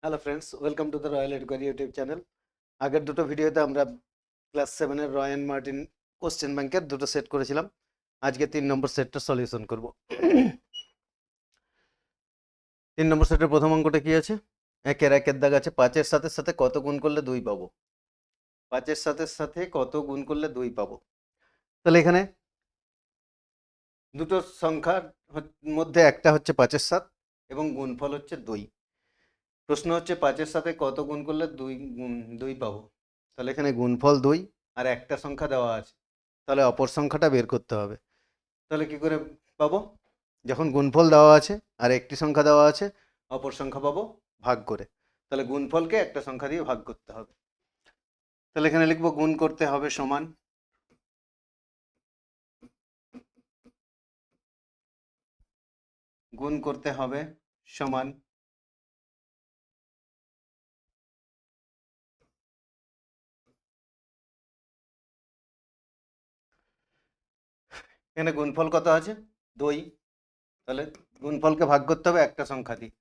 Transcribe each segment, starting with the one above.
Hello friends, welcome to the Royal Educare YouTube channel. আগের দুটো ভিডিওতে আমরা ক্লাস 7-এর রয় অ্যান্ড মার্টিন কোশ্চেন ব্যাংকের দুটো সেট করেছিলাম। আজকে 3 নম্বর সেটটা সলিউশন করব। 3 নম্বর সেটের প্রথম অঙ্কটা কি আছে? একের দাগ আছে, 5-এর সাথে সাথে কত গুণ করলে 2 পাবো। 5-এর সাথে সাথে কত গুণ করলে 2 পাবো। তাহলে এখানে দুটো সংখ্যার মধ্যে একটা হচ্ছে 5-এর সাত এবং গুণফল হচ্ছে 2। প্রশ্ন হচ্ছে 5-এর সাথে কত গুণ করলে 2 পাবো। তাহলে এখানে গুণফল 2 আর একটা সংখ্যা দেওয়া আছে, তাহলে অপর সংখ্যাটা বের করতে হবে। তাহলে কি করে পাবো? যখন গুণফল দেওয়া আছে আর একটি সংখ্যা দেওয়া আছে, অপর সংখ্যা পাবো ভাগ করে। তাহলে গুণফলকে একটা সংখ্যা দিয়ে ভাগ করতে হবে। তাহলে এখানে লিখবো গুণ করতে হবে সমান, গুণ করতে হবে সমান এখানে গুণফল কত আছে? 2। তাহলে গুণফলকে ভাগ করতে হবে একটা সংখ্যা দিয়ে,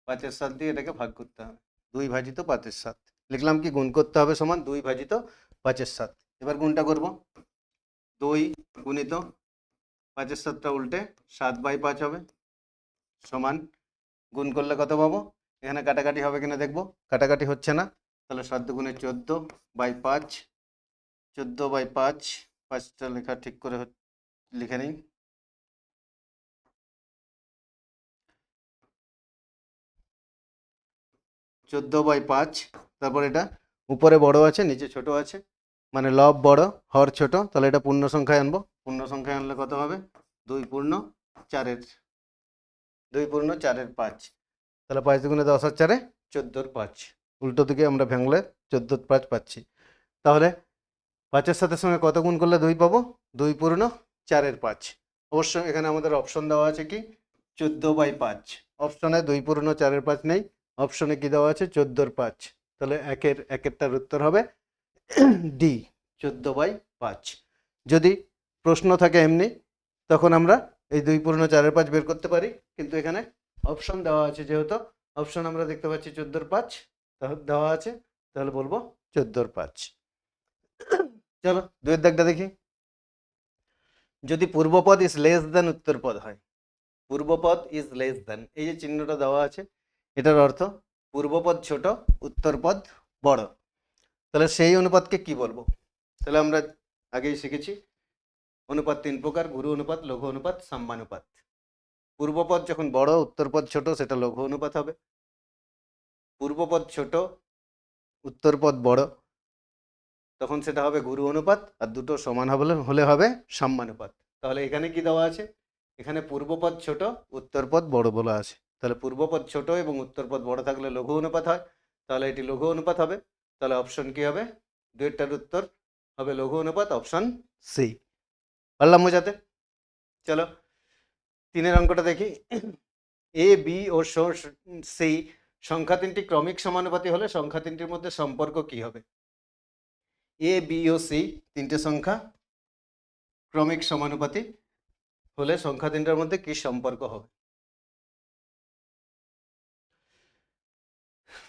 5-এর সাত দিয়ে এটাকে ভাগ করতে হবে। 2 ভাজিত 5-এর সাত লিখলাম কি গুণ করতে হবে সমান 2 ভাজিত 5-এর সাত। এবার গুণটা করব, 2 গুণিত 5-এর সাতটা উল্টে 7/5 হবে সমান, গুণ করলে কত পাবো? এখানে কাটাকাটি হবে কিনা দেখবো, কাটাকাটি হচ্ছে না। তাহলে 7 দুগুণে 14/5, 14/5, 5টা লেখা ঠিক করে লিখে নিই। 14/5, তারপর এটা উপরে বড় আছে নিচে ছোট আছে, মানে লব বড় হর ছোট, তাহলে এটা পূর্ণ সংখ্যায় আনবো। পূর্ণ সংখ্যায় আনলে কত হবে? 2 পূর্ণ 4-এর 5। তাহলে 5 দুগুণে 10 আর 4-এ 14/5। উল্টো দিকে আমরা ভাঙলে 14/5 পাচ্ছি। তাহলে 5-এর সাথে সঙ্গে কত গুণ করলে 2 পাবো? 2 পূর্ণ 4-এর 5। অবশ্য এখানে আমাদের অপশন দেওয়া আছে কি 14/5। অপশনে 2 পূর্ণ 4-এর 5 নেই, অপশনে কি দেওয়া আছে 14/5। তাহলে একেরটার উত্তর হবে ডি, 14/5। যদি প্রশ্ন থাকে এমনি, তখন আমরা এই 2 পূর্ণ 4-এর 5 বের করতে পারি, কিন্তু এখানে অপশন দেওয়া আছে, যেহেতু অপশন আমরা দেখতে পাচ্ছি 14/5 দেওয়া আছে, তাহলে বলবো 14/5। চলো 2-এর দাগটা দেখি। যদি পূর্বপদ ইজ লেস দেন উত্তরপদ হয়, পূর্বপদ ইজ লেস দেন, এই যে চিহ্নটা দেওয়া আছে, এটার অর্থ পূর্বপদ ছোট উত্তরপদ বড়। তাহলে সেই অনুপাতকে কি বলবো? তাহলে আমরা আগেই শিখেছি অনুপাত 3 প্রকার: গুরু অনুপাত, লঘু অনুপাত, সাম্যানুপাত। পূর্বপদ যখন বড় উত্তরপদ ছোট, সেটা লঘু অনুপাত হবে। পূর্বপদ ছোট উত্তরপদ বড়, তখন সেটা হবে গুরু অনুপাত, আর দুটো সমান হলে হবে সাম্যানুপাত। তাহলে এখানে কি দেওয়া আছে? এখানে পূর্বপদ ছোট উত্তরপদ বড় বলা আছে, তাহলে পূর্বপদ ছোট এবং উত্তরপদ বড় থাকলে লঘু অনুপাত হয়, তাহলে এটি লঘু অনুপাত হবে। তাহলে অপশন কি হবে? 2টার উত্তর হবে লঘু অনুপাত, অপশন সি। পারলাম বোঝাতে? চলো 3-এর অঙ্কটা দেখি। এ বি ও সি সংখ্যা তিনটি ক্রমিক সমানুপাতি হলে সংখ্যা তিনটির মধ্যে সম্পর্ক কি হবে? এ বি ও সি তিনটে সংখ্যা ক্রমিক সমানুপাতি হলে সংখ্যা তিনটার মধ্যে কি সম্পর্ক হবে?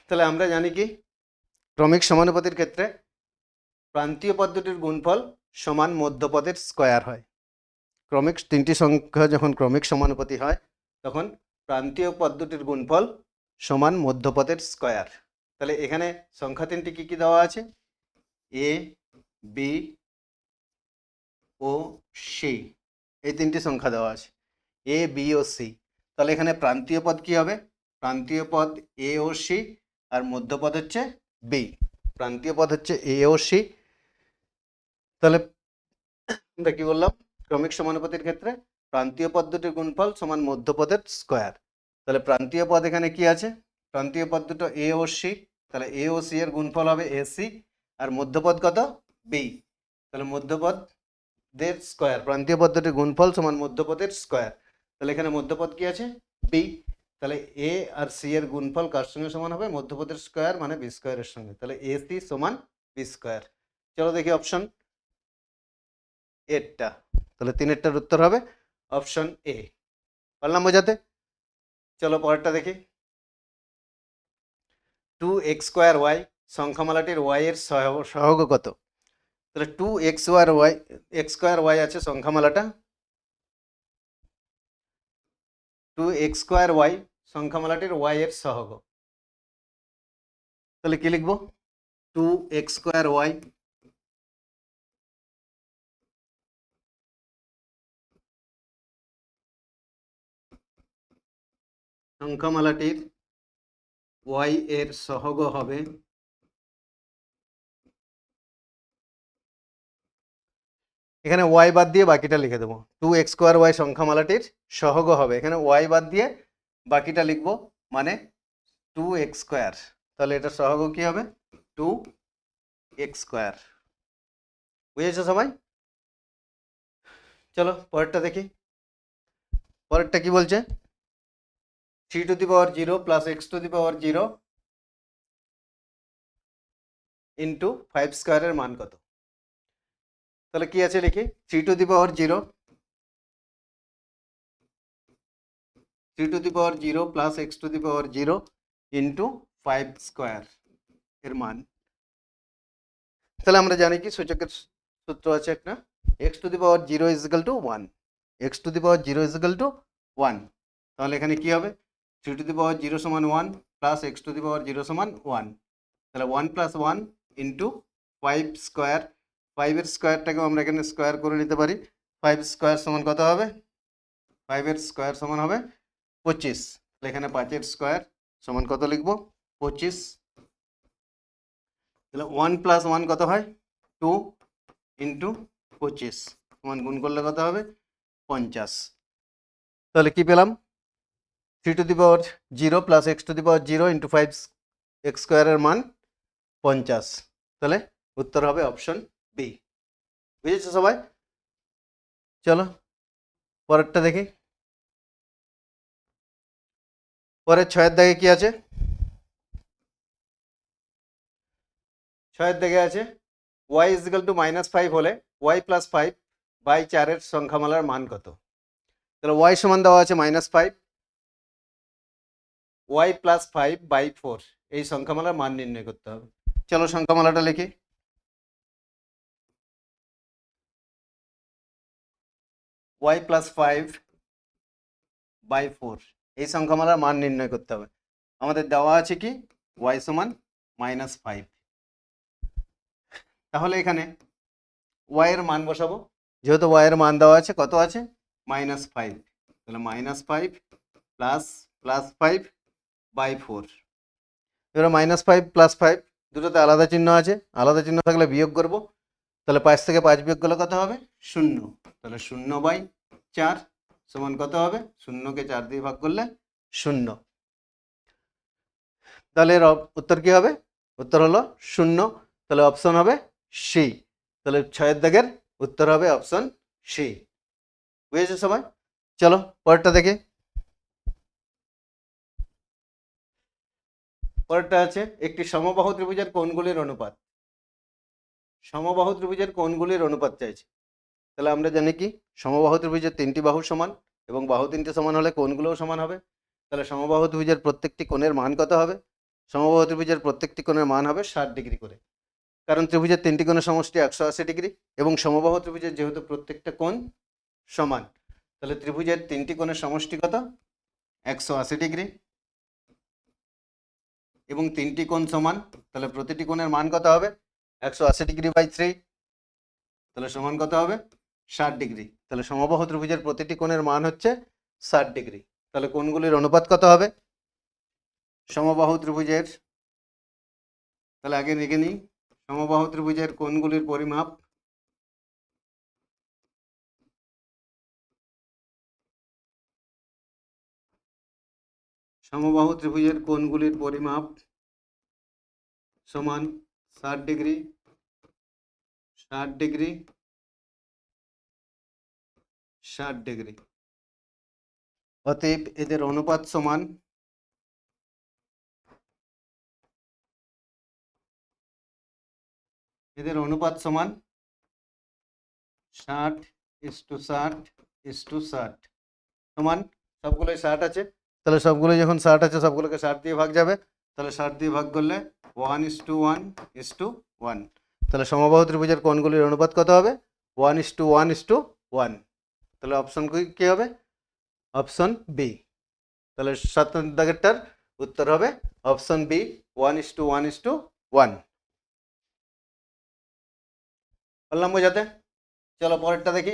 তাহলে আমরা জানি কি ক্রমিক সমানুপাতির ক্ষেত্রে প্রান্তীয় পদ দুটির গুণফল সমান মধ্যপদের স্কয়ার হয়। তিনটি সংখ্যা যখন ক্রমিক সমানুপাতি হয়, তখন প্রান্তীয় পদ দুটির গুণফল সমান মধ্যপদের স্কয়ার। তাহলে এখানে সংখ্যা তিনটি কি কি দেওয়া আছে? এ, বি ও সি, এই তিনটি সংখ্যা দেওয়া আছে, এ বি ও সি। তাহলে এখানে প্রান্তীয় পদ কি হবে? প্রান্তীয় পদ এ ও সি, আর মধ্যপদ হচ্ছে বি। প্রান্তীয় পদ হচ্ছে এ ও সি। তাহলে আমরা কি বললাম? ক্রমিক সমানুপাতির ক্ষেত্রে প্রান্তীয় পদ দুটির গুণফল সমান মধ্যপদের স্কয়ার। তাহলে প্রান্তীয় পদ এখানে কি আছে? প্রান্তীয় পদ দুটো এ ও সি, তাহলে এ ও সি এর গুণফল হবে এসি, আর মধ্যপদ কত? বি। তাহলে মধ্যপদ দের স্কয়ার, প্রান্তীয় পদ দুটির গুণফল সমান মধ্যপদের স্কয়ার। তাহলে এখানে মধ্যপদ কি আছে? বি। তাহলে এ আর সি এর গুণফল কার সঙ্গে সমান হবে? মধ্যপদের স্কয়ার মানে বি স্কয়ারের সঙ্গে। তাহলে এ সি সমান বি স্কয়ার। চলো দেখি অপশন এরটা। তাহলে 3-এরটার উত্তর হবে অপশন এ। পারলাম বোঝাতে? চলো পরেরটা দেখি। 2x²y সংখ্যামালাটির y এর সহগ কত? তাহলে 2x²y আছে সংখ্যামালাটা, 2x² সংখ্যামালাটির y এর সহগ। তাহলে কি লিখবো? 2x² সংখ্যামালাটির y এর সহগ হবে এখানে y বাদ দিয়ে বাকিটা লিখে দেবো। 2x² সংখ্যামালাটির সহগ হবে, এখানে y বাদ দিয়ে বাকিটা লিখবো, মানে 2x²। তাহলে এটা সহগ কি হবে? 2x²। বুঝেছো সবাই? চলো পরেরটা দেখি। পরেরটা কি বলছে? 3⁻0 + x⁻0 ইন্টু 5² এর মান কত? তাহলে কি আছে লিখি? 3⁻0 + x⁻0 ইন্টু 5² এর মান। তাহলে আমরা জানি কি সূচকের সূত্র আছে একটা, x⁻0 = 1, x⁻0 = 1। তাহলে এখানে কি হবে? 3⁻0 = 1 প্লাস x⁻0 = 1। তাহলে 1 + 1 ইন্টু 5²। 5 এর স্কোয়ারটাকেও আমরা এখানে স্কোয়ার করে নিতে পারি। 5² সমান কত হবে? 5 এর স্কোয়ার সমান হবে 25। তাহলে এখানে 5 এর স্কোয়ার সমান কত লিখবো? 25। তাহলে 1 + 1 কত হয়? 2 ইন্টু 25 সমান গুণ করলে কত হবে? 50। তাহলে কি পেলাম? 3⁻0 + x⁻0 ইন্টু 5x² এর মান 50। তাহলে উত্তর হবে অপশন বি। বুঝেছো সবাই? চলো পরেরটা দেখি। পরের 6-এর দাগে কি আছে? 6-এর দাগে আছে y = -5 হলে y + 5/4 এর সংখ্যামালার মান কত? তাহলে y সমান দেওয়া আছে -5, y + 5/4 এই সংখ্যামালার মান নির্ণয় করতে হবে। চলো সংখ্যামালাটা লিখি। y + 5/4 এই সংখ্যামালার মান নির্ণয় করতে হবে। আমাদের দেওয়া আছে কি? y সমান -5। তাহলে এখানে y এর মান বসাবো, যেহেতু y এর মান দেওয়া আছে, কত আছে? -5। তাহলে -5 + 5/4। এবার -5 + 5 দুটোতে আলাদা চিহ্ন আছে, আলাদা চিহ্ন থাকলে বিয়োগ করব। তাহলে 5 থেকে 5 বিয়োগ করলে কত হবে? 0। তাহলে 0/4 সমান কত হবে? 0কে 4 দিয়ে ভাগ করলে 0। তাহলে এর উত্তর কি হবে? উত্তর হলো 0। তাহলে অপশন হবে সি। তাহলে 6-এর দাগের উত্তর হবে অপশন সি। বুঝেছো সবাই? চলো পরেরটা দেখি। পরেরটা আছে একটি সমবাহু ত্রিভুজের কোণগুলির অনুপাত। সমবাহু ত্রিভুজের কোণগুলির অনুপাত চাইছে। তাহলে আমরা জানি কি সমবাহু ত্রিভুজের 3টি বাহু সমান এবং বাহু 3টে সমান হলে কোণগুলোও সমান হবে। তাহলে সমবাহু ত্রিভুজের প্রত্যেকটি কোণের মান কত হবে? সমবাহু ত্রিভুজের প্রত্যেকটি কোণের মান হবে 60 ডিগ্রি করে, কারণ ত্রিভুজের 3টি কোণের সমষ্টি 180 ডিগ্রি এবং সমবাহু ত্রিভুজের যেহেতু প্রত্যেকটা কোণ সমান, তাহলে ত্রিভুজের 3টি কোণের সমষ্টি কত? 180 ডিগ্রি এবং 3টি কোণ সমান, তাহলে প্রতিটি কোণের মান কত হবে? 180 ডিগ্রি বাই 3, তাহলে সমান কত হবে? 60 ডিগ্রি। তাহলে সমবাহু ত্রিভুজের প্রতিটি কোণের মান হচ্ছে 60 ডিগ্রি। তাহলে কোণগুলির অনুপাত কত হবে? সমবাহু ত্রিভুজের, তাহলে আগে লিখে নিই, সমবাহু ত্রিভুজের কোণগুলির পরিমাপ সমবাহু ত্রিভুজের কোণগুলির পরিমাপ সমান 60 ডিগ্রি, 60 ডিগ্রি, 60 ডিগ্রি। অতএব এদের অনুপাত সমান এদের অনুপাত সমান 60:60:60 সমান, সবগুলোই 60 আছে, তাহলে সবগুলো যখন 60 আছে সবগুলোকে 60 দিয়ে ভাগ যাবে, তাহলে 60 দিয়ে ভাগ করলে 1:1:1। তাহলে সমবাহু ত্রিভুজের কোণগুলির অনুপাত কত হবে? 1:1:1। তাহলে অপশন কি হবে? Option B. তাহলে 7 দাগেরটার উত্তর হবে অপশন বি, 1:1:1। বললাম বোঝাতে? চলো পরেরটা দেখি।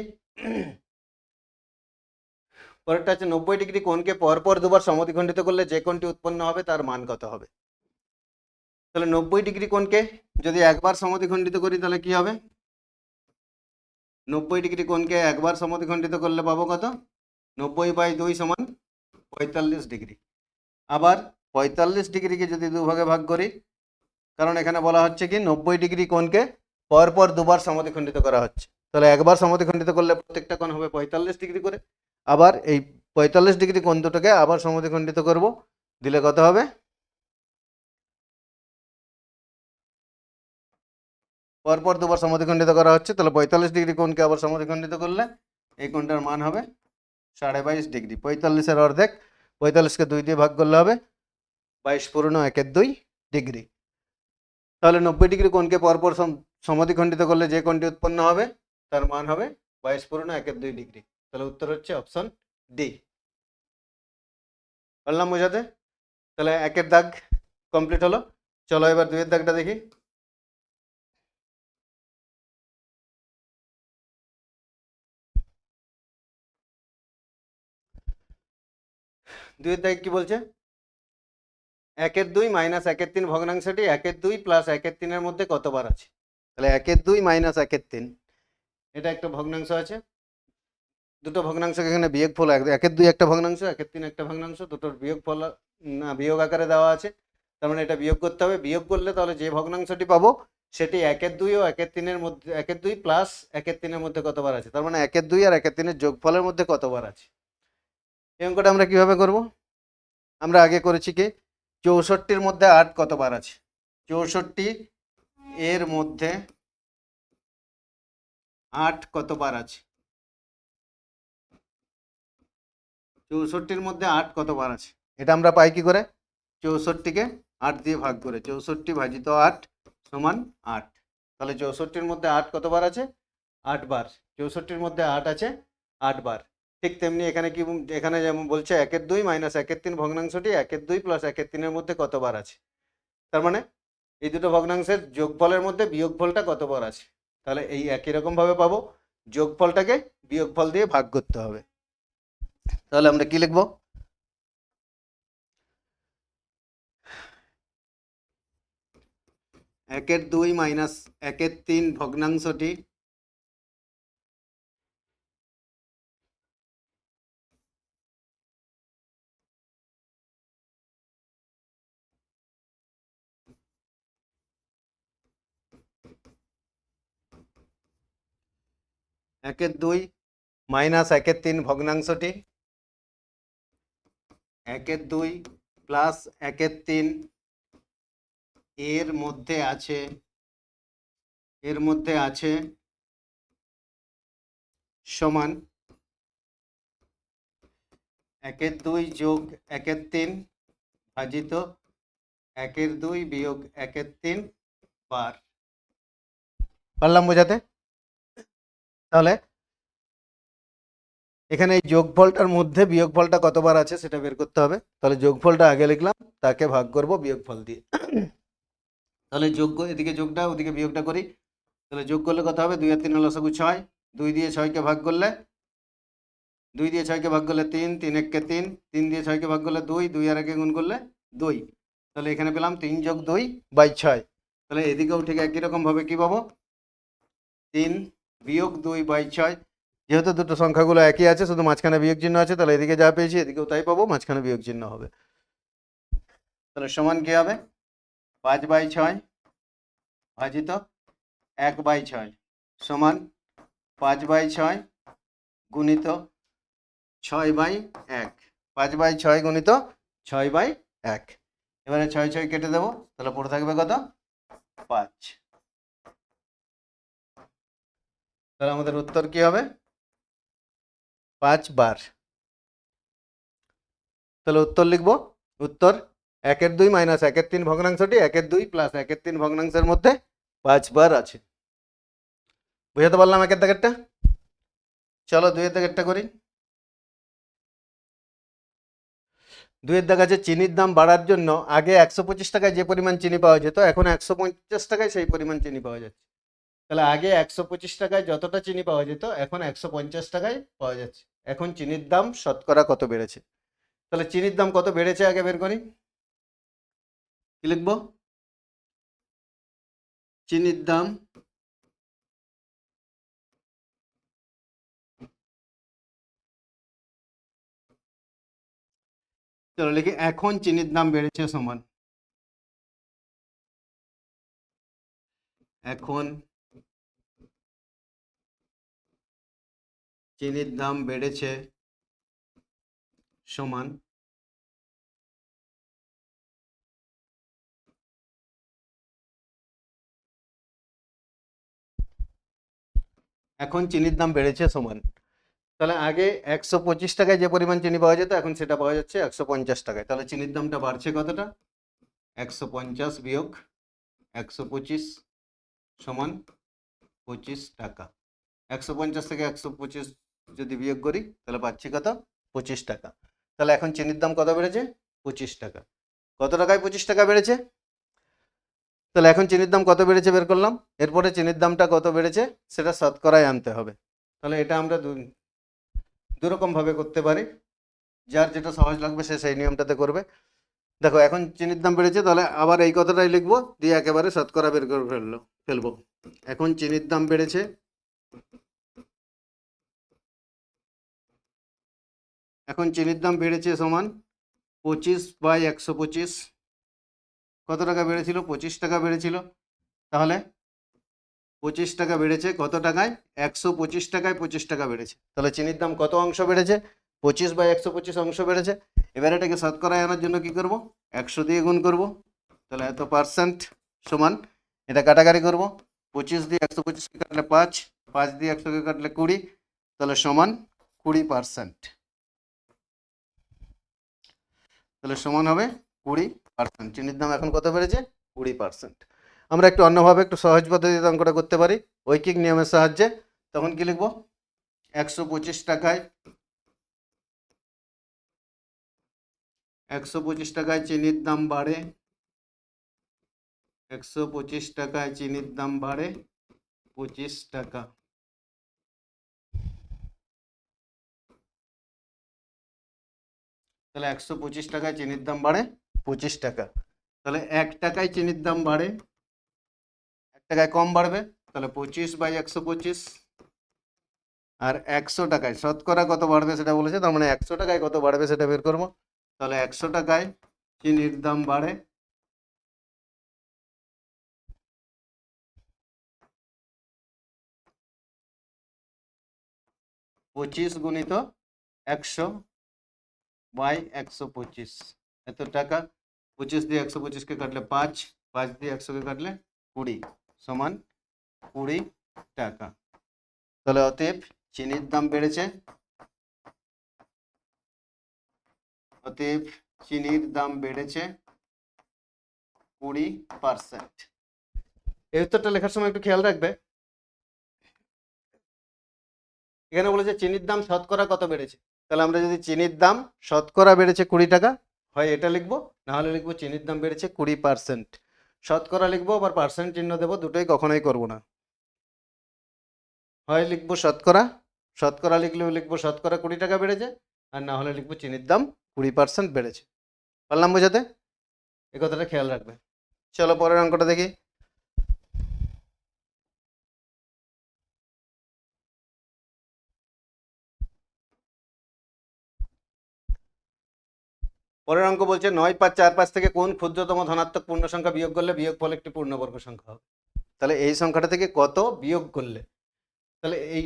পরেরটা হচ্ছে 90 ডিগ্রি কোণকে পরপর দুবার সমদ্বিখণ্ডিত করলে যে কোণটি উৎপন্ন হবে তার মান কত হবে? তাহলে 90 ডিগ্রি কোণকে যদি একবার সমদ্বিখণ্ডিত করি তাহলে কি হবে? 90 ডিগ্রি কোণকে একবার সমদ্বিখণ্ডিত করলে পাবো কত? 90/2 সমান 45 ডিগ্রি। আবার 45 ডিগ্রিকে যদি দুভাগে ভাগ করি, কারণ এখানে বলা হচ্ছে কি 90 ডিগ্রি কোণকে পরপর দুবার সমদ্বিখণ্ডিত করা হচ্ছে, তাহলে একবার সমদ্বিখণ্ডিত করলে প্রত্যেকটা কোণ হবে 45 ডিগ্রি করে। আবার এই 45 ডিগ্রি কোণ দুটোকে আবার সমদ্বিখণ্ডিত করব, দিলে কত হবে? পরপর দুবার সমদ্বিখণ্ডিত করা হচ্ছে, তাহলে 45 ডিগ্রি কোণকে আবার সমদ্বিখণ্ডিত করলে এই কোণটার মান হবে 22.5 ডিগ্রি। 45-এর অর্ধেক, 45কে 2 দিয়ে ভাগ করলে হবে 22 × 1 = 2 ডিগ্রি। তাহলে 90 ডিগ্রি কোণকে পরপর সমদ্বিখণ্ডিত করলে যে কোণটি উৎপন্ন হবে তার মান হবে 22 × 1 = 2 ডিগ্রি। তাহলে উত্তর হচ্ছে অপশন ডি। বললাম বোঝাতে? তাহলে 1-এর দাগ কমপ্লিট হলো। চলো এবার 2-এর দাগটা দেখি। 2-এর দাগে কি বলছে? 1/2 - 1/3 ভগ্নাংশটি 1/2 + 1/3 মধ্যে কতবার আছে? তাহলে 1/2 - 1/3, এটা একটা ভগ্নাংশ আছে, দুটো ভগ্নাংশকে এখানে বিয়োগফল 1/2 একটা ভগ্নাংশ, 1/3 একটা ভগ্নাংশ, দুটোর বিয়োগফল না বিয়োগ আকারে দেওয়া আছে। তার মানে এটা বিয়োগ করতে হবে। বিয়োগ করলে তাহলে যে ভগ্নাংশটি পাবো সেটি 1/2 ও 1/3 মধ্যে, 1/2 + 1/3 মধ্যে কতবার আছে, তার মানে 1/2 আর 1/3 যোগফলের মধ্যে কতবার আছে। এই অঙ্কটা আমরা কিভাবে করব? আমরা আগে করেছি কি 64-র মধ্যে 8 কতবার আছে? 64 এর মধ্যে 8 কতবার আছে? 64-র মধ্যে 8 কতবার আছে? এটা আমরা পাই কি করে? 64কে 8 দিয়ে ভাগ করে, 64/8 = 8। তাহলে 64-র মধ্যে 8 কতবার আছে? 8 বার। 64-র মধ্যে 8 আছে 8 বার। ঠিক তেমনি এখানে কি, এখানে যেমন বলছে 1/2 - 1/3 ভগ্নাংশটি 1/2 + 1/3 মধ্যে কতবার আছে। তার মানে এই দুটো ভগ্নাংশের যোগফলের মধ্যে বিয়োগফলটা কতবার আছে। তাহলে এই একই রকম ভাবে পাবো, যোগফলটাকে বিয়োগফল দিয়ে ভাগ করতে হবে। তাহলে আমরা কি লিখবো? 1/2 - 1/3 ভগ্নাংশটি 1/2 - 1/3 ভগ্নাংশটি 1/2 + 1/3 এর মধ্যে আছে, সমান 1/2 + 1/3 ভাজিত 1/2 - 1/3 বার। পারলাম বোঝাতে? তাহলে এখানে এই যোগফলটার মধ্যে বিয়োগফলটা কতবার আছে সেটা বের করতে হবে। তাহলে যোগফলটা আগে লিখলাম, তাকে ভাগ করব বিয়োগফল দিয়ে। তাহলে যোগ, এদিকে যোগটা ওদিকে বিয়োগটা করি। তাহলে যোগ করলে কত হবে? 2 আর 3 লসাগু 6, 2 দিয়ে 6কে ভাগ করলে 2 দিয়ে 6কে ভাগ করলে 3, 3 1 3, 3 দিয়ে 6কে ভাগ করলে 2, 2 আর 1 গুণ করলে 2। তাহলে এখানে পেলাম 3 + 2/6। তাহলে এদিকেও ঠিক একই রকম ভাবে কি পাবো? 3 - 2/6। যেহেতু দুটো সংখ্যাগুলো একই আছে, শুধু মাঝখানে বিয়োগ চিহ্ন আছে, তাহলে এদিকে যা পেয়েছি এদিকেও তাই পাবো, মাঝখানে বিয়োগ চিহ্ন হবে। তাহলে সমান কি হবে? 5/6 ভাজিত 1/6 সমান 5/6 গুণিত 6/1। 5/6 গুণিত 6/1। এবারে 6 কেটে দেবো, তাহলে পড়ে থাকবে কত? 5। তাহলে আমাদের উত্তর কি হবে? 5 বার। তাহলে উত্তর লিখবো। উত্তর 1-এর 2 মাইনাস 1-এর 3 ভগ্নাংশটি 1-এর 2 প্লাস 1-এর 3 ভগ্নাংশের মধ্যে 5 বার আছে। বুঝাতে পারলাম 1-এর দাগেরটা? চলো 2-এর দাগেরটা করি। 2-এর দাগ আছে চিনির দাম বাড়ার জন্য আগে 125 টাকায় যে পরিমাণ চিনি পাওয়া যেত এখন 150 টাকায় সেই পরিমাণ চিনি পাওয়া যাচ্ছে। তাহলে আগে 125 টাকায় যতটা চিনি পাওয়া যেত এখন 150 টাকায় পাওয়া যাচ্ছে। এখন চিনির দাম শতকরা কত বেড়েছে? তাহলে চিনির দাম কত বেড়েছে আগে বের করি। কি লিখবো? চিনির দাম চলো লিখি এখন চিনির দাম বেড়েছে সমান এখন চিনির দাম বেড়েছে সমান এখন চিনির দাম বেড়েছে সমান। তাহলে আগে 125 টাকায় যে পরিমাণ চিনি পাওয়া যেত এখন সেটা পাওয়া যাচ্ছে 150 টাকায়। তাহলে চিনির দামটা বাড়ছে কতটা? 150 বিয়োগ 125 সমান 25 টাকা। 150 থেকে 125 যদি বিয়োগ করি তাহলে পাচ্ছি কত? 25 টাকা। তাহলে এখন চিনির দাম কত বেড়েছে? 25 টাকা। কত টাকায় 25 টাকা বেড়েছে? তাহলে এখন চিনির দাম কত বেড়েছে বের করলাম। এরপরে চিনির দামটা কত বেড়েছে সেটা শতকরায় আনতে হবে। তাহলে এটা আমরা দুরকম ভাবে করতে পারি, যার যেটা সহজ লাগবে সে সেই নিয়মটাতে করবে। দেখো এখন চিনির দাম বেড়েছে, তাহলে আবার এই কথাটাই লিখবো, দিয়ে একেবারে শতকরা বের করে ফেলবো। এখন চিনির দাম বেড়েছে, এখন চিনির দাম বেড়েছে সমান 25/125। কত টাকা বেড়েছিল? 25 টাকা বেড়েছিল। তাহলে 25 টাকা বেড়েছে কত টাকায়? 125 টাকায় 25 টাকা বেড়েছে। তাহলে চিনির দাম কত অংশ বেড়েছে? 25/125 অংশ বেড়েছে। এবার এটাকে শতকরায় আনার জন্য কি করব? 100 দিয়ে গুণ করব। তাহলে এত পার্সেন্ট সমান, এটা কাটাকাটি করব, 25 দিয়ে 125কে কাটলে 5, 5 দিয়ে 100কে কাটলে 20, তাহলে সমান 20%। তাহলে সমান হবে 20%। চিনির দাম এখন কত বেড়েছে? 20%। আমরা একটু অন্যভাবে একটু সহজ পদ্ধতিতে অঙ্কটা করতে পারি ঐকিক নিয়মের সাহায্যে। তখন কি লিখব? 125 টাকায় 125 টাকায় চিনির দাম বাড়ে, 125 টাকায় চিনির দাম বাড়ে 25 টাকা। তাহলে 125 টাকায় চিনির দাম বাড়ে 25 টাকা। তাহলে 1 টাকায় চিনির দাম বাড়ে, 1 টাকায় কম বাড়বে, তাহলে 25/125। আর 100 টাকায় শতকরা কত বাড়বে সেটা বলেছে, তার মানে 100 টাকায় কত বাড়বে সেটা বের করবো। তাহলে 100 টাকায় চিনির দাম বাড়ে 25 গুণিত 100/125, এত টাকা। 25 দিয়ে 125কে কাটলে 5, 5 দিয়ে 100কে কাটলে 20 সমান 20 টাকা। তাহলে অতএব চিনির দাম বেড়েছে, অতএব চিনির দাম বেড়েছে 20%। এই উত্তরটা লেখার সময় একটু খেয়াল রাখবে, এখানে বলেছে চিনির দাম শতকরা কত বেড়েছে। তাহলে আমরা যদি চিনির দাম শতকরা বেড়েছে 20 টাকা, হয় এটা লিখবো, না হলে লিখবো চিনির দাম বেড়েছে 20%। শতকরা লিখবো আবার পার্সেন্ট চিহ্ন দেবো, দুটোই কখনোই করবো না। হয় লিখবো শতকরা, শতকরা লিখলেও লিখবো শতকরা 20 টাকা বেড়েছে, আর না হলে লিখবো চিনির দাম 20% বেড়েছে। পারলাম বোঝাতে? এই কথাটা খেয়াল রাখবে। চলো পরের অঙ্কটা দেখি। পরের অঙ্ক বলছে 9, 5, 4, 5 থেকে কোন ক্ষুদ্রতম ধনাত্মক পূর্ণ সংখ্যা বিয়োগ করলে বিয়োগফল একটি পূর্ণবর্গ সংখ্যা হবে। তাহলে এই সংখ্যাটা থেকে কত বিয়োগ করলে, তাহলে এই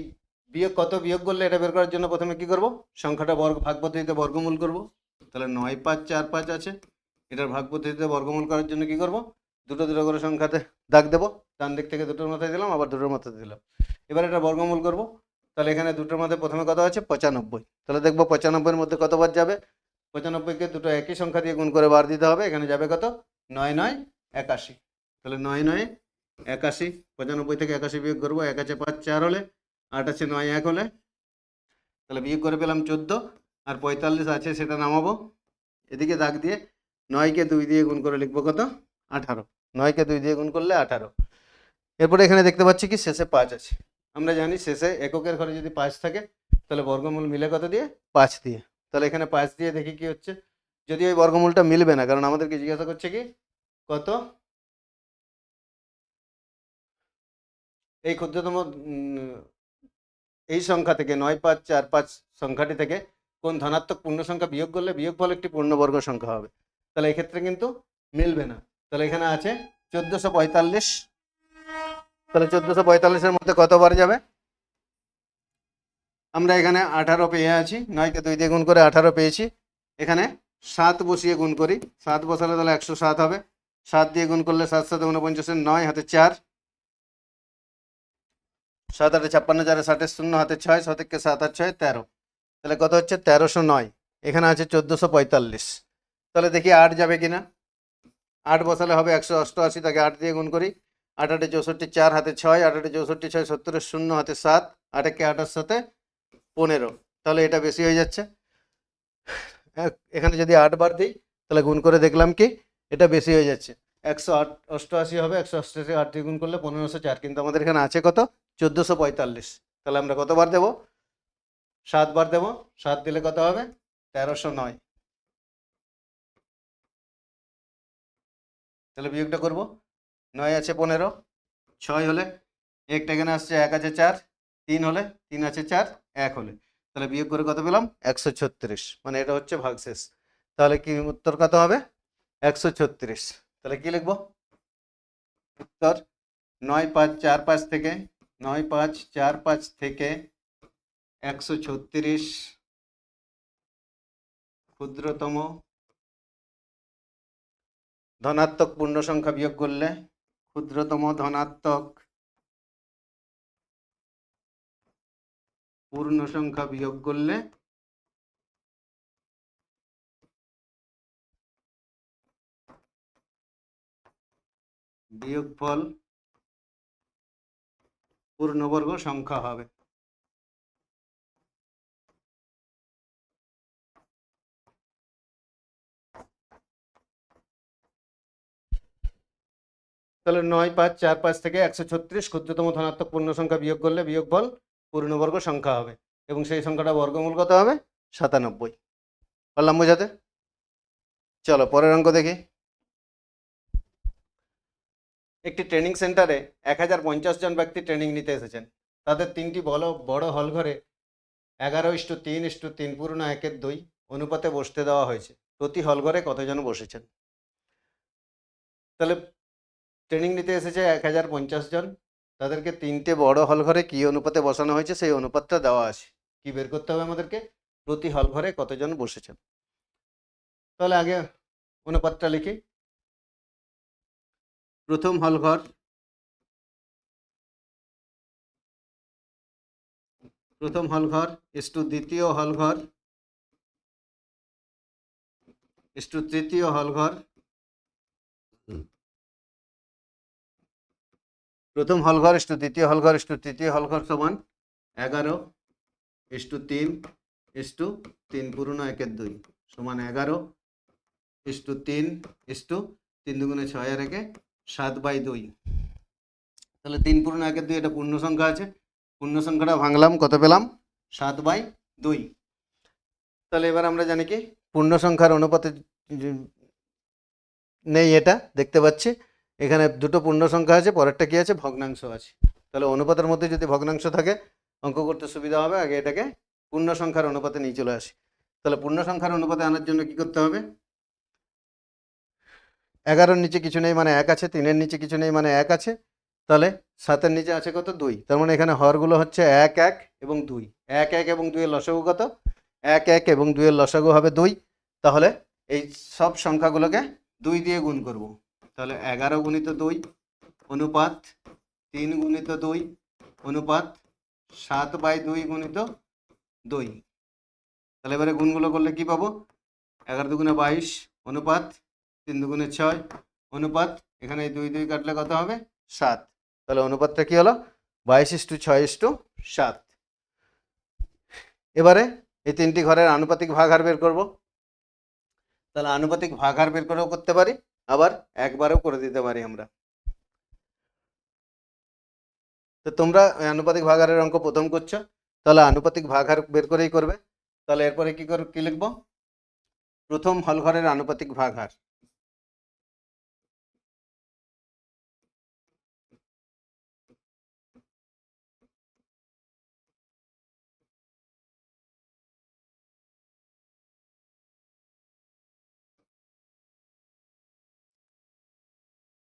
কত বিয়োগ করলে এটা বের করার জন্য প্রথমে কি করব? সংখ্যাটা ভাগ পদ্ধতিতে বর্গমূল করব। তাহলে 9, 5, 4, 5 আছে, এটার ভাগ পদ্ধতিতে বর্গমূল করার জন্য কি করব? দুটো দুটো করে সংখ্যাতে দাগ দেবো, ডান দিক থেকে দুটোর মাথায় দিলাম, আবার দুটোর মাথায় দিলাম। এবার এটা বর্গমূল করব। তাহলে এখানে দুটোর মধ্যে প্রথমে কত আছে? 95। তাহলে দেখবো 95-এর মধ্যে কতবার যাবে? 95কে দুটো একই সংখ্যা দিয়ে গুণ করে বার দিতে হবে। এখানে যাবে কত? 9 9 81। তাহলে 9 9 81, 95 থেকে 81 বিয়োগ করবো, 1 আছে 5 4 হলে, 8 আছে 9 1 হলে, তাহলে বিয়োগ করে পেলাম 14, আর 45 আছে সেটা নামাবো এদিকে দাগ দিয়ে। 9কে 2 দিয়ে গুণ করে লিখবো কত? 18। 9কে 2 দিয়ে গুণ করলে 18। এরপরে এখানে দেখতে পাচ্ছি কি শেষে 5 আছে। আমরা জানি শেষে এককের ঘরে যদি 5 থাকে তাহলে বর্গমূল মিলে কত দিয়ে? 5 দিয়ে। তাহলে এখানে 5 দিয়ে দেখি কি হচ্ছে। যদি ওই বর্গমূলটা মিলবে না, কারণ আমাদেরকে জিজ্ঞাসা করছে কি কত এই ক্ষুদ্রতম এই সংখ্যা থেকে 9 5 4 5 সংখ্যাটি থেকে কোন ধনাত্মক পূর্ণ সংখ্যা বিয়োগ করলে বিয়োগফল একটি পূর্ণবর্গ সংখ্যা হবে। তাহলে এক্ষেত্রে কিন্তু মিলবে না। তাহলে এখানে আছে 1445। তাহলে 1445-এর মধ্যে কতবার যাবে? আমরা এখানে 18 পেয়ে আছি, 9কে 2 দিয়ে গুণ করে 18 পেয়েছি। এখানে 7 বসিয়ে গুণ করি, 7 বসালে তাহলে 107 হবে। 7 দিয়ে গুণ করলে 7 7 49, 9 হাতে 4, 7 8 56, 4 60, 0 হাতে 6, 7 7 8 6 13। তাহলে কত হচ্ছে? 1309। এখানে আছে 1445। তাহলে দেখি 8 যাবে কিনা। 8 বসালে হবে 188, তাকে 8 দিয়ে গুণ করি। 8 8 64, 4 হাতে 6, 8 8 64 6 70, 0 হাতে 7, 8 কে 8 সাথে 15। তাহলে এটা বেশি হয়ে যাচ্ছে। এখানে যদি 8 বার দিই তাহলে গুণ করে দেখলাম কি এটা বেশি হয়ে যাচ্ছে। 188 হবে, 188 8 দিয়ে গুণ করলে 1504, কিন্তু আমাদের এখানে আছে কত? 1445। তাহলে আমরা কতবার দেব? 7 বার দেব। 7 দিলে কত হবে? 1309। তাহলে বিয়োগটা করব। 9 আছে 15, 6 হলে, একটা এখানে আসছে, 1 আছে 4, 3 হলে, 3 আছে 4, 1 হলে, তাহলে বিয়োগ করে কত পেলাম? 136। মানে এটা হচ্ছে ভাগশেষ। তাহলে কি উত্তর কত হবে? 136। তাহলে কি লিখবো উত্তর? 9 5 4 5 থেকে 9 5 4 5 থেকে 136 ক্ষুদ্রতম ধনাত্মক পূর্ণ সংখ্যা বিয়োগ করলে, ক্ষুদ্রতম ধনাত্মক পূর্ণ সংখ্যা বিয়োগ করলে বিয়োগফল পূর্ণবর্গ সংখ্যা হবে। তাহলে 9 5 4 5 থেকে 136 ক্ষুদ্রতম ধনাত্মক পূর্ণ সংখ্যা বিয়োগ করলে বিয়োগফল পূর্ণবর্গ সংখ্যা হবে, এবং সেই সংখ্যাটা বর্গমূল কত হবে? 97। পারলাম বোঝাতে? চলো পরের অঙ্ক দেখি। একটি ট্রেনিং সেন্টারে 1050 জন ব্যক্তি ট্রেনিং নিতে এসেছেন। তাদের 3টি বড় হল ঘরে 11:3:3:1:2 অনুপাতে বসতে দেওয়া হয়েছে। প্রতি হল ঘরে কতজন বসেছেন? তাহলে ট্রেনিং নিতে এসেছে 1050 জন, তাদেরকে 3টে বড় হল ঘরে কি অনুপাতে বসানো হয়েছে সেই অনুপাতটা দেওয়া আছে। কি বের করতে হবে আমাদেরকে? প্রতি হল ঘরে কতজন বসেছেন। তাহলে আগে অনুপাতটা লিখি। প্রথম হল ঘর, ইস টু দ্বিতীয় হল ঘর ইস টু তৃতীয় হল ঘর। প্রথম হল ঘর ইস টু দ্বিতীয় হল ঘর ইস টু তৃতীয় হল ঘর সমান 11:3:3 পূর্ণ 1/2 সমান 11:3:3 দুগুণে 6 আর 1 7/2। তাহলে 3 পূর্ণ 1/2 এটা পূর্ণ সংখ্যা আছে, পূর্ণ সংখ্যাটা ভাঙলাম, কত পেলাম? 7/2। তাহলে এবার আমরা জানি কি পূর্ণ সংখ্যার অনুপাতে নেই, এটা দেখতে পাচ্ছি এখানে দুটো পূর্ণ সংখ্যা আছে, পরেরটা কি আছে? ভগ্নাংশ আছে। তাহলে অনুপাতের মধ্যে যদি ভগ্নাংশ থাকে অঙ্ক করতে সুবিধা হবে। আগে এটাকে পূর্ণ সংখ্যার অনুপাতে নিয়ে চলে আসি। তাহলে পূর্ণ সংখ্যার অনুপাতে আনার জন্য কি করতে হবে? 11-র নিচে কিছু নেই মানে 1 আছে, 3-এর নিচে কিছু নেই মানে 1 আছে, তাহলে 7-এর নিচে আছে কত? 2। তার মানে এখানে হরগুলো হচ্ছে 1 1 এবং 2। 1 1 এবং 2 এর লসাগু কত? 1 1 এবং 2 এর লসাগু হবে 2। তাহলে এই সব সংখ্যাগুলোকে 2 দিয়ে গুণ করব। তাহলে 11 গুণিত 2 অনুপাত 3 গুণিত 2 অনুপাত 7/2 গুণিত 2। তাহলে এবারে গুণগুলো করলে কি পাবো? 11 দুগুণে 22 অনুপাত 3 দুগুণে 6 অনুপাত এখানে 2 2 কাটলে কত হবে 7। তাহলে অনুপাতটা কি হলো 22:6:7। এবারে এই তিনটি ঘরের আনুপাতিক ভাগহার বের করব। তাহলে আনুপাতিক ভাগহার বের করেও করতে পারি, আবার একবারেও করে দিতে পারি আমরা। তো তোমরা আনুপাতিক ভাগহারের অঙ্ক প্রথম করছো, তাহলে আনুপাতিক ভাগহার বের করেই করবে। তাহলে এরপরে কি লিখবো, প্রথম হল ঘরের আনুপাতিক ভাগহার।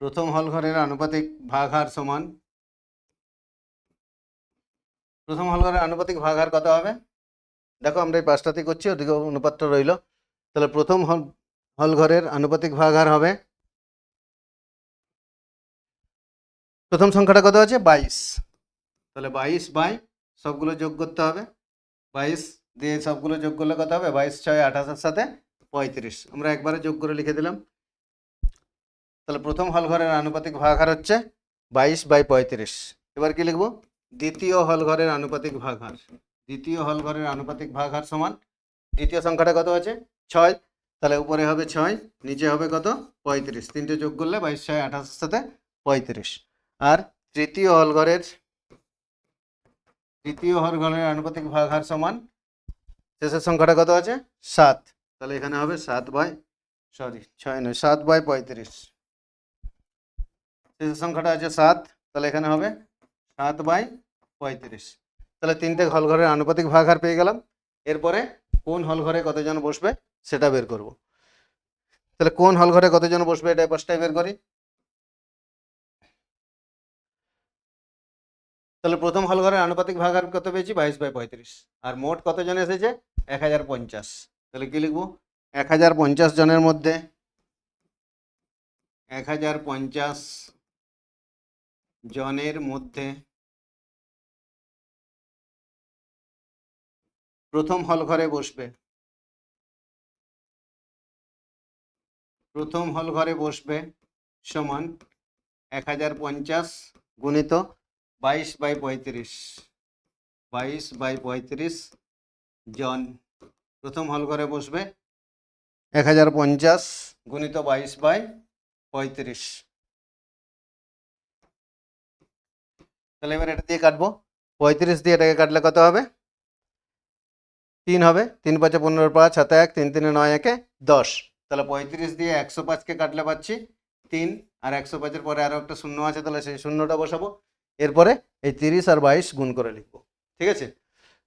প্রথম হল ঘরের আনুপাতিক ভাগহার সমান, প্রথম হল ঘরের আনুপাতিক ভাগহার কত হবে, দেখো আমরা এই পাঁচটাতেই করছি, ওদিকে অনুপাতটা রইল। তাহলে প্রথম হল ঘরের আনুপাতিক ভাগহার হবে, প্রথম সংখ্যাটা কত আছে 22। তাহলে 22 বাই সবগুলো যোগ করতে হবে, 22 দিয়ে সবগুলো যোগ করলে কত হবে 22 6 28 সাথে 35। আমরা একবারে যোগ করে লিখে দিলাম। তাহলে প্রথম হল ঘরের আনুপাতিক ভাগহার হচ্ছে 22/35। এবার কি লিখবো, দ্বিতীয় হল ঘরের আনুপাতিক ভাগহার। দ্বিতীয় হল ঘরের আনুপাতিক ভাগহার সমান, দ্বিতীয় সংখ্যাটা কত আছে 6, তাহলে উপরে হবে 6, নিচে হবে কত 35। তিনটে যোগ করলে 22 6 28 সাথে 35। আর তৃতীয় হল ঘরের আনুপাতিক ভাগহার সমান, শেষের সংখ্যাটা কত আছে 7, তাহলে এখানে হবে 7/35। শেষের সংখ্যাটা আছে 7, তাহলে এখানে হবে 7/35। তাহলে তিনটে হল ঘরের আনুপাতিক ভাগহার পেয়ে গেলাম। এরপরে কোন হল ঘরে কতজন বসবে সেটা বের করব। তাহলে কোন হল ঘরে কতজন বসবে এটা পাঁচটায় বের করি। তাহলে প্রথম হল ঘরের আনুপাতিক ভাগহার কত পেয়েছি 22/35, আর মোট কতজন এসেছে 1050। তাহলে কি লিখবো, 1050 জনের মধ্যে 1050 জনের মধ্যে প্রথম হল ঘরে বসবে, প্রথম হল ঘরে বসবে সমান 1050 গুণিত 22/35, 22/35 জন প্রথম হল ঘরে বসবে 1050 গুণিত 22/35। তাহলে এবার এটা দিয়ে কাটবো, 35 দিয়ে এটাকে কাটলে কত হবে 3 হবে, 3 5 15 5 7 1 3 3 9 1 10। তাহলে 35 দিয়ে 105কে কাটলে পাচ্ছি 3, আর 105-এর পরে আরও একটা শূন্য আছে, তাহলে সেই শূন্যটা বসাবো। এরপরে এই 30 আর 22 গুণ করে লিখবো, ঠিক আছে।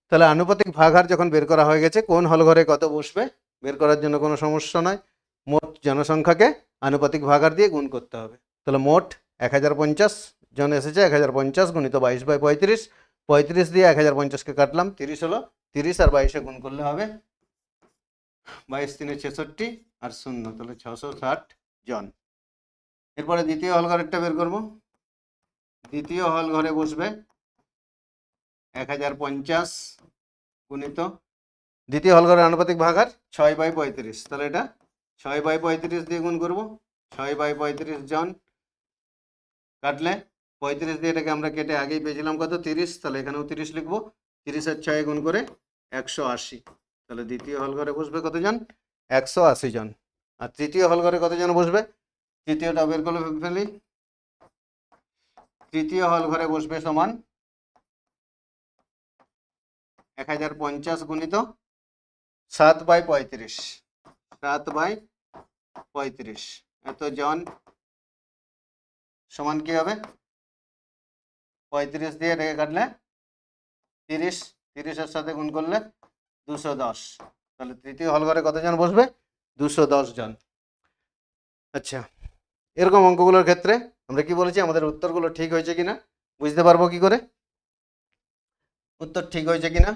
তাহলে আনুপাতিক ভাগহার যখন বের করা হয়ে গেছে, কোন হল ঘরে কত বসবে বের করার জন্য কোনো সমস্যা নয়, মোট জনসংখ্যাকে আনুপাতিক ভাগহার দিয়ে গুণ করতে হবে। তাহলে মোট 1050 জন এসেছে, 1050 গুণিত 22/35, 35 দিয়ে 1050কে কাটলাম, 30 হলো, 30 আর 22-এ গুণ করলে হবে 22 3 66 আর 0, তাহলে 660 জন। এরপরে দ্বিতীয় হল ঘরেরটা বের করব। দ্বিতীয় হল ঘরে বসবে 1050 গুণিত, দ্বিতীয় হল ঘরের আনুপাতিক ভাগহার 6/35, তাহলে এটা 6/35 দিয়ে গুণ করব, 6/35 জন কাটলে 35 দিয়ে এটাকে আমরা কেটে আগেই পেয়েছিলাম কত 30, তাহলে এখানেও 30 লিখবো, 30 আর 6 গুণ করে 180। তাহলে দ্বিতীয় হল ঘরে বসবে কতজন 180 জন। আর তৃতীয় হল ঘরে কতজন বসবে, তৃতীয়টা বের করে ফেলি। তৃতীয় হল ঘরে বসবে সমান 1050 গুণিত 7/35, 7/35 এত জন সমান কি হবে 35 দিয়ে রেখে কাটলে 30, 30-এর সাথে গুণ করলে 210। তাহলে তৃতীয় হল ঘরে কতজন বসবে 210 জন। আচ্ছা, এরকম অঙ্কগুলোর ক্ষেত্রে আমরা কি বলেছি, আমাদের উত্তরগুলো ঠিক হয়েছে কিনা বুঝতে পারবো কি করে, উত্তর ঠিক হয়েছে কিনা।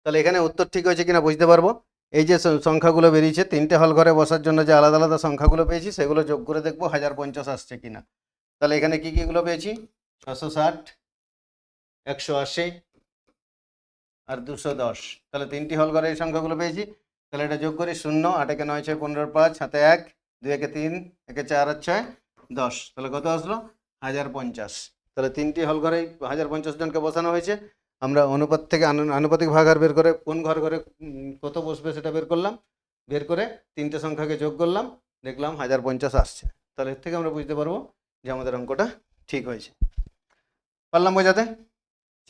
তাহলে এখানে উত্তর ঠিক হয়েছে কিনা বুঝতে পারবো, এই যে সংখ্যাগুলো বেরিয়েছে, তিনটে হল ঘরে বসার জন্য যে আলাদা আলাদা সংখ্যাগুলো পেয়েছি সেগুলো যোগ করে দেখবো 1050 আসছে কিনা। তাহলে এখানে কি কিগুলো পেয়েছি, 660, 180 আর 210। তাহলে 3টি হল ঘরে এই সংখ্যাগুলো পেয়েছি। তাহলে এটা যোগ করি, 0, 8 একে 9, 6, 15, 5, হাতে 1, 2 একে 3, একে 4 আর 6, 10। তাহলে কত আসলো? 1050। তাহলে 3টি হল ঘরে 1050 জনকে বসানো হয়েছে। আমরা অনুপাত থেকে আনুপাতিক ভাগাহার বের করে কোন ঘর ঘরে কত বসবে সেটা বের করলাম। বের করে 3টে সংখ্যাকে যোগ করলাম, দেখলাম 1050 আসছে। তাহলে এর থেকে আমরা বুঝতে পারবো যে আমাদের অঙ্কটা ঠিক হয়েছে। পারলাম বোঝাতে?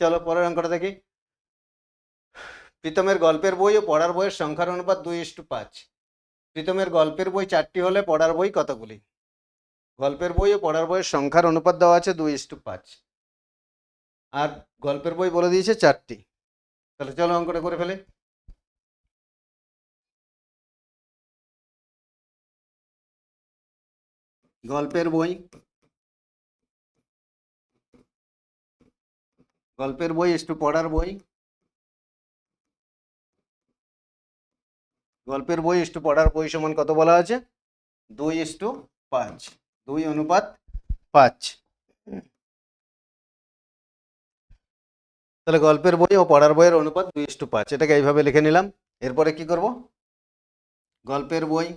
চলো পরের অঙ্কটা দেখি। প্রীতমের গল্পের বই ও পড়ার বইয়ের সংখ্যার অনুপাত 2:5। প্রীতমের গল্পের বই 4টি হলে পড়ার বই কতগুলি? গল্পের বই ও পড়ার বইয়ের সংখ্যার অনুপাত দেওয়া আছে 2:5, আর গল্পের বই বলে দিয়েছে 4টি। তাহলে চলো অঙ্কটা করে ফেলে। গল্পের বই পড়ার বই, গল্পের বই পড়ার বই সমান কত বলা আছে? 2:5, 2:5। তাহলে গল্পের বই ও পড়ার বইয়ের অনুপাত 2:5, এটাকে এইভাবে লিখে নিলাম। এরপরে কি করব? গল্পের বই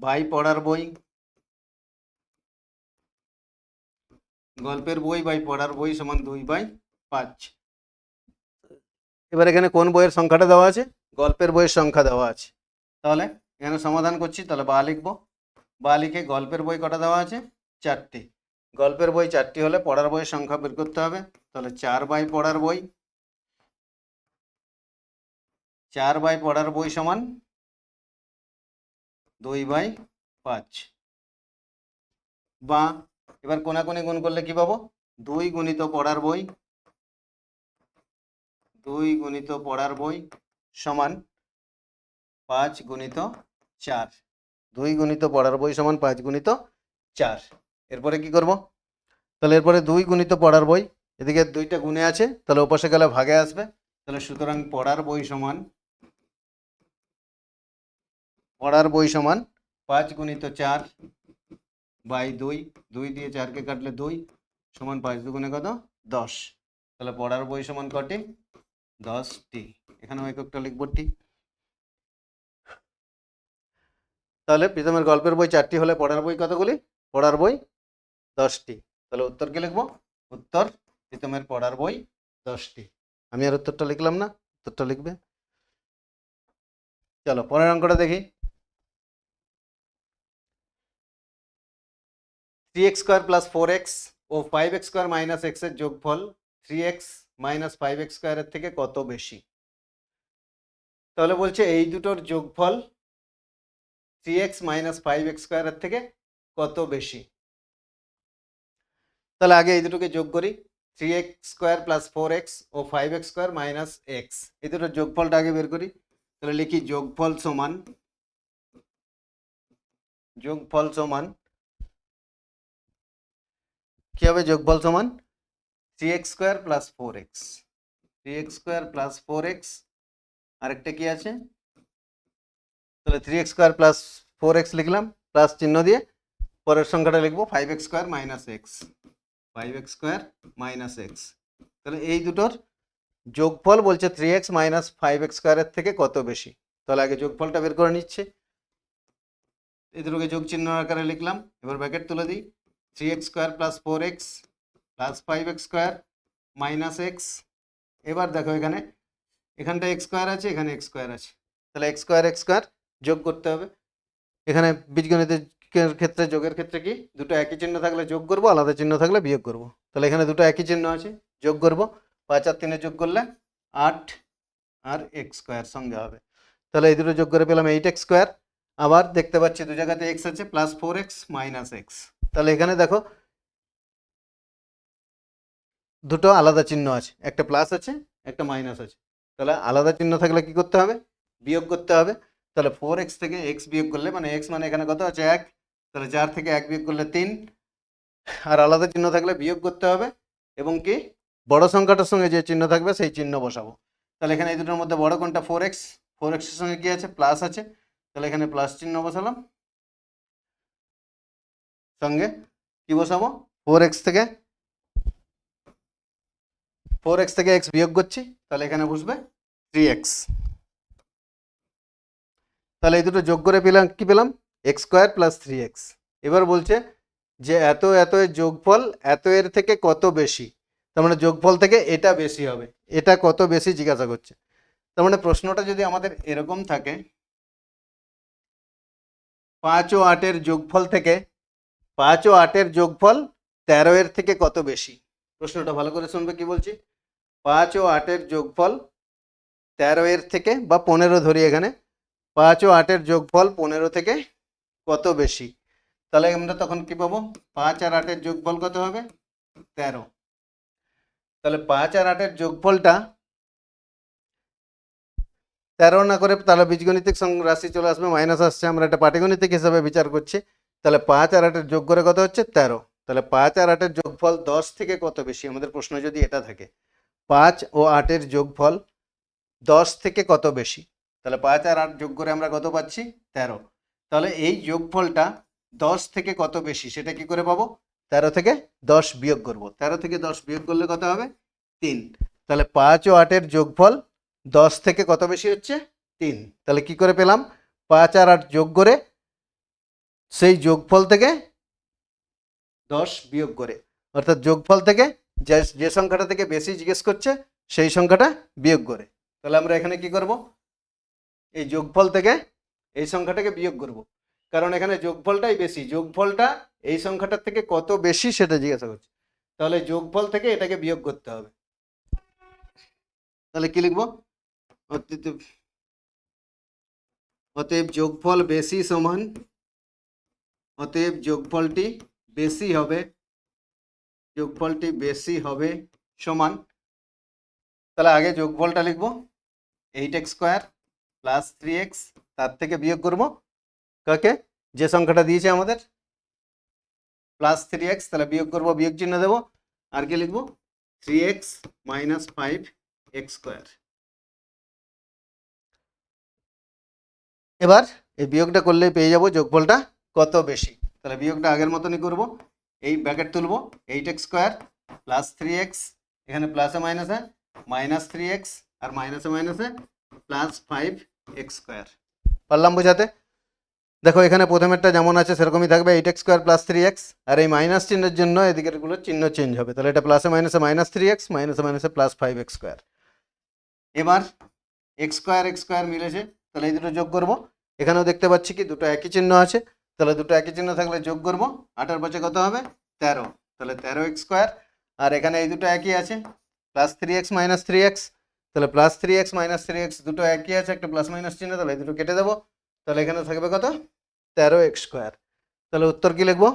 বাই পড়ার বই, গল্পের বই বাই পড়ার বই সমান 2/5। এবার এখানে কোন বইয়ের সংখ্যাটা দেওয়া আছে? গল্পের বইয়ের সংখ্যা দেওয়া আছে। তাহলে এখানে সমাধান করছি, তাহলে বা লিখবো। বা লিখে গল্পের বই কটা দেওয়া আছে? 4টি। গল্পের বই 4টি হলে পড়ার বইয়ের সংখ্যা বের করতে হবে। তাহলে 4 বাই পড়ার বই, 4 বাই পড়ার বই সমান 2/5। বা এবার কোনাকুনি গুণ করলে কি পাবো? 2 গুণিত পড়ার বই, 2 গুণিত পড়ার বই সমান 5 গুণিত 4। 2 গুণিত পড়ার বই সমান 5 গুণিত 4। এরপরে কি করব? তাহলে এরপরে 2 গুণিত পড়ার বই, এদিকে 2টা গুণে আছে, তাহলে ওপাশে গেলে ভাগে আসবে। তাহলে সুতরাং পড়ার বই সমান 5 গুণিত 4 বাই 2। 2 দিয়ে 4কে কাটলে 2 সমান 5 দুগুণে কত? 10। তাহলে পড়ার বই সমান কটি? 10টি। এখানেও এককটা লিখব টি। তাহলে প্রীতমের গল্পের বই 4টি হলে পড়ার বই কতগুলি? পড়ার বই 10টি। তাহলে উত্তর কি লিখবো? উত্তর প্রীতমের পড়ার বই 10টি। আমি আর উত্তরটা লিখলাম না, উত্তরটা লিখবে। চলো পরের অঙ্কটা দেখি। 3x স্কোয়ার প্লাস 4x ও 5x স্কোয়ার মাইনাস x এর যোগফল 3x মাইনাস 5x স্কোয়ারের থেকে কত বেশি? তাহলে বলছে এই দুটোর যোগফল 3x মাইনাস 5x স্কোয়ারের থেকে কত বেশি? তাহলে আগে এই দুটোকে যোগ করি। 3x স্কোয়ার প্লাস 4x ও 5x স্কোয়ার মাইনাস x, এই দুটোর যোগফলটা আগে বের করি। তাহলে লিখি যোগফল সমান কি হবে? যোগফল সমান 3x square plus 4x, 3x square plus 4x, আরেকটা কি আছে? তাহলে 3x স্কোয়ার প্লাস 4x লিখলাম, প্লাস চিহ্ন দিয়ে পরের সংখ্যাটা লিখবো 5x square minus x, 5x square minus x। তাহলে এই দুটোর যোগফল বলছে 3x মাইনাস 5x স্কোয়ারের থেকে কত বেশি। তাহলে আগে যোগফলটা বের করে নিচ্ছে। এই দুটোকে যোগ চিহ্ন আকারে লিখলাম। এবার ব্র্যাকেট তুলে দিই। 3x square plus 4x plus 5x square minus x। এবার দেখো এখানটা x স্কোয়ার আছে, এখানে x স্কোয়ার আছে, তাহলে x স্কোয়ার যোগ করতে হবে। এখানে বীজগণিতের ক্ষেত্রে যোগের ক্ষেত্রে কি দুটো একই চিহ্ন থাকলে যোগ করব, আলাদা চিহ্ন থাকলে বিয়োগ করব। তাহলে এখানে দুটো একই চিহ্ন আছে, যোগ করব। 5 আর 3 যোগ করলে 8 আর x স্কোয়ার সঙ্গে হবে। তাহলে এই দুটো যোগ করে পেলাম 8x স্কোয়ার। আবার দেখতে পাচ্ছি দু জায়গাতে x আছে, প্লাস 4x মাইনাস x। তাহলে এখানে দেখো দুটো আলাদা চিহ্ন আছে, একটা প্লাস আছে একটা মাইনাস আছে। তাহলে আলাদা চিহ্ন থাকলে কি করতে হবে? বিয়োগ করতে হবে। তাহলে 4x থেকে x বিয়োগ করলে, মানে x মানে এখানে কত আছে? 1। তাহলে 4 থেকে 1 বিয়োগ করলে 3। আর আলাদা চিহ্ন থাকলে বিয়োগ করতে হবে, এবং কি বড় সংখ্যাটার সঙ্গে যে চিহ্ন থাকবে সেই চিহ্ন বসাবো। তাহলে এখানে এই দুটোর মধ্যে বড় কোনটা? 4x। 4x এর সঙ্গে কি আছে প্লাস আছে, তাহলে এখানে প্লাস চিহ্ন বসালাম, সঙ্গে কি বসাবো 4x থেকে 4x বিয়োগ করছি, তাহলে এখানে বসবে 3x। তাহলে এই দুটো যোগ করে পেলাম কি পেলাম x স্কোয়ার প্লাস 3x। এবার বলছে যে এত এত এর যোগফল এত এর থেকে কত বেশি, তার মানে যোগফল থেকে এটা বেশি হবে, এটা কত বেশি জিজ্ঞাসা করছে। তার মানে প্রশ্নটা যদি আমাদের এরকম থাকে 5 ও 8 এর যোগফল থেকে 5 ও 8 এর যোগফল 13 এর থেকে কত বেশি। প্রশ্নটা ভালো করে শুনবে কি বলছি, 5 ও 8 এর যোগফল 13 এর থেকে বা 15 ধরি, এখানে 5 ও 8 এর যোগফল 15 থেকে কত বেশি। তাহলে আমরা তখন কি পাবো 5 আর 8 এর যোগফল কত হবে 13। তাহলে 5 আর 8 এর যোগফলটা 13 না করে তাহলে বীজগণিতিক রাশি চলে আসবে, মাইনাস আসছে, আমরা এটা পাটিগণিতিক হিসাবে বিচার করছি। তাহলে 5 আর 8 এর যোগ করে কত হচ্ছে 13। তাহলে 5 আর 8 এর যোগফল 10 থেকে কত বেশি, আমাদের প্রশ্ন যদি এটা থাকে 5 ও 8 এর যোগফল 10 থেকে কত বেশি, তাহলে 5 আর 8 যোগ করে আমরা কত পাচ্ছি 13। তাহলে এই যোগফলটা 10 থেকে কত বেশি সেটা কি করে পাবো, 13 থেকে 10 বিয়োগ করব, 13 থেকে 10 বিয়োগ করলে কত হবে 3। তাহলে 5 ও 8 এর যোগফল 10 থেকে কত বেশি হচ্ছে 3। তাহলে কি করে পেলাম 5 আর 8 যোগ করে সেই যোগফল থেকে 10 বিয়োগ করে, অর্থাৎ যোগফল থেকে যে সংখ্যাটা থেকে বেশি জিজ্ঞেস করছে সেই সংখ্যাটা বিয়োগ করে। তাহলে আমরা এখানে কি করব, এই যোগফল থেকে এই সংখ্যাটাকে বিয়োগ করব, কারণ এখানে যোগফলটাই বেশি, যোগফলটা এই সংখ্যাটার থেকে কত বেশি সেটা জিজ্ঞাসা করছে। তাহলে যোগফল থেকে এটাকে বিয়োগ করতে হবে। তাহলে কি লিখবো, অতএব যোগফল বেশি সমান, অতএব যোগফলটি বেশি হবে, যোগফলটি বেশি হবে সমান। তাহলে আগে যোগফলটা লিখবো 8x স্কোয়ার প্লাস 3x, তার থেকে বিয়োগ করব কাকে, যে সংখ্যাটা দিয়েছে আমাদের প্লাস 3x, তাহলে বিয়োগ করব, বিয়োগ চিহ্ন দেবো, আর কি লিখবো 3x মাইনাস 5x স্কোয়ার। এবার এই বিয়োগটা করলেই পেয়ে যাব যোগফলটা কত বেশি। তাহলে বিয়োগটা আগের মতনই করব, এই ব্র্যাকেট তুলবো 8x স্কোয়ার প্লাস 3x, এখানে প্লাসে মাইনাসে মাইনাস 3x, আর মাইনাসে মাইনাসে প্লাস 5x স্কোয়ার। পারলাম বোঝাতে? দেখো এখানে প্রথমেরটা যেমন আছে সেরকমই থাকবে 8x স্কোয়ার প্লাস 3x, আর এই মাইনাস চিহ্নের জন্য এদিকের গুলো চিহ্ন চেঞ্জ হবে। তাহলে এটা প্লাসে মাইনাসে মাইনাস 3x, মাইনাসে মাইনাসে প্লাস 5x স্কোয়ার। এবার এক্স স্কোয়ার মিলেছে, তাহলে এই দুটো যোগ করব। এখানেও দেখতে পাচ্ছি কি দুটো একই চিহ্ন আছে, তাহলে দুটো একই চিহ্ন থাকলে যোগ করব, 8 আর 5 কত হবে 13, তাহলে 13x স্কোয়ার। আর এখানে এই দুটো একই আছে প্লাস 3x মাইনাস 3x, তাহলে প্লাস 3x মাইনাস 3x দুটো একই আছে, একটা প্লাস মাইনাস চিহ্ন, তাহলে এই দুটো কেটে দেবো, তাহলে এখানে থাকবে কত 13x স্কোয়ার। তাহলে উত্তর কি লিখবো,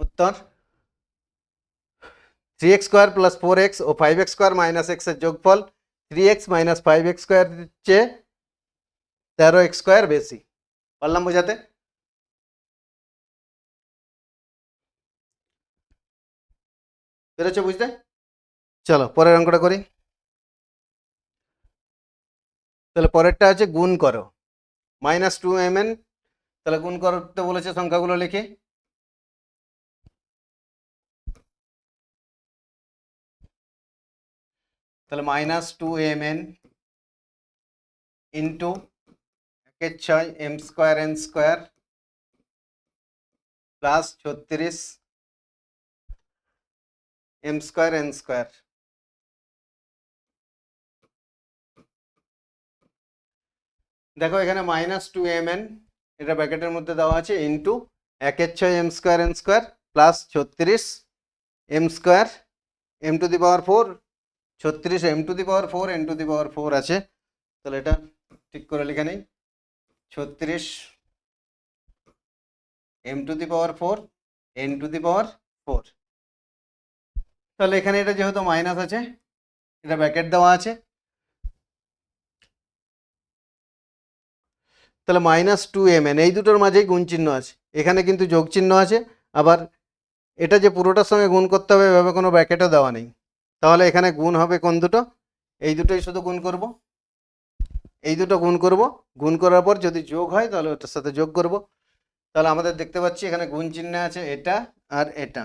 উত্তর 3x স্কোয়ার প্লাস 4x ও 5x স্কোয়ার মাইনাস x এর যোগফল 3x মাইনাস 5x স্কোয়ার চেয়ে 13x স্কোয়ার বেশি। পারলাম বোঝাতে? পেরেছো বুঝতে? চলো পরের অঙ্কটা করি। তাহলে পরেরটা আছে গুণ করো -2mn, তাহলে গুণ করতে বলেছে, সংখ্যাগুলো লিখে তাহলে -2mn into 1/6 m square n square plus 36 m square n square. দেখো এখানে -2mn এটা ব্র্যাকেটের মধ্যে দেওয়া আছে, into 1/6 m square n square plus 36 m square m to the power 4, 36 m to the power 4 n to the power 4 আছে, তাহলে এটা ঠিক করে লিখে নেই 36 m to the power 4 n to the power 4। তাহলে এখানে এটা যেহেতু মাইনাস আছে এটা ব্র্যাকেট দেওয়া আছে, তাহলে -2mn এই দুটোর মাঝেই গুণ চিহ্ন আছে, এখানে কিন্তু যোগ চিহ্ন আছে, আবার এটা যে পুরোটার সঙ্গে গুণ করতে হবে এভাবে কোনো ব্র্যাকেটও দেওয়া নেই, তাহলে এখানে গুণ হবে কোন দুটো, এই দুটোই শুধু গুণ করব, এই দুটো গুণ করব, গুণ করার পর যদি যোগ হয় তাহলে ওটার সাথে যোগ করব। তাহলে আমাদের দেখতে পাচ্ছি এখানে গুণ চিহ্ন আছে এটা আর এটা,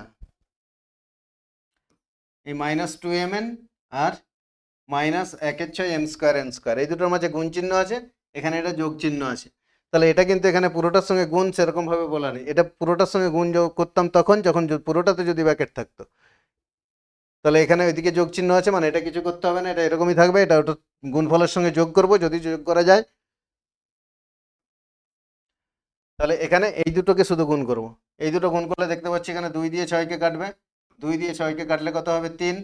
এই -2mn আর -1/6m²n², এই দুটোর মাঝে গুণ চিহ্ন আছে, এখানে এটা যোগ চিহ্ন আছে। তাহলে এটা কিন্তু এখানে পুরোটার সঙ্গে গুণ সেরকম ভাবে বলা নেই, এটা পুরোটার সঙ্গে গুণ যোগ করতাম তখন যখন পুরোটাতে যদি ব্র্যাকেট থাকতো। তাহলে এখানে ওইদিকে যোগ চিহ্ন আছে মানে এটা কিছু করতে হবে না, এটা এরকমই থাকবে, এটা ওটা গুণফলের সঙ্গে যোগ করব যদি যোগ করা যায়। তাহলে এখানে এই দুটোকে শুধু গুণ করব, এই দুটো গুণ করলে দেখতে পাচ্ছি এখানে 2 দিয়ে 6কে কাটবে, 2 দিয়ে 6কে কাটলে কত হবে 3।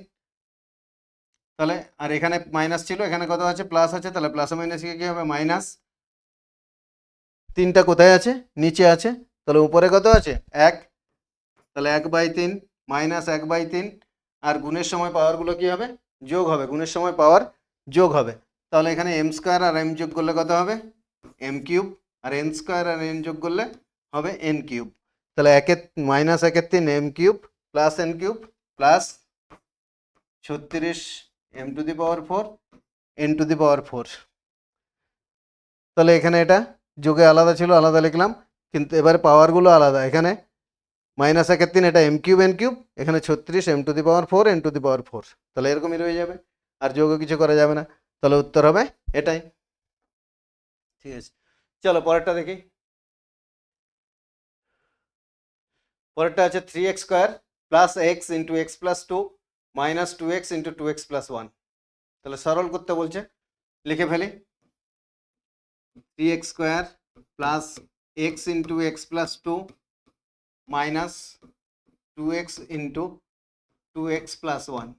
তাহলে আর এখানে মাইনাস ছিল, এখানে কত আছে প্লাস আছে, তাহলে প্লাস মাইনাস কি হবে মাইনাস। 3টা কোথায় আছে নিচে আছে, তাহলে উপরে কত আছে 1, তাহলে 1/3 -1/3। আর গুণের সময় পাওয়ারগুলো কি হবে যোগ হবে, গুণের সময় পাওয়ার যোগ হবে। তাহলে এখানে m² আর m যোগ করলে কত হবে m³ আর n² আর n যোগ করলে হবে n³। তাহলে 1/3 m³ plus n³ plus 36 m⁴ n⁴। তাহলে এখানে এটা যোগে আলাদা ছিল আলাদা লিখলাম, কিন্তু এবারে পাওয়ারগুলো আলাদা, এখানে -1/3 এটা m³ n³, এখানে 36 m⁴ n⁴। তাহলে এরকমই রয়ে যাবে, আর যোগও কিছু করা যাবে না, তাহলে উত্তর হবে এটাই। ঠিক আছে, চলো পরেরটা দেখি। পরেরটা আছে 3x² plus x into x plus 2 minus 2x into 2x plus 1। তাহলে সরল করতে বলছে, লিখে ফেলি 3x² plus x into x plus 2 minus 2x into 2x plus 1।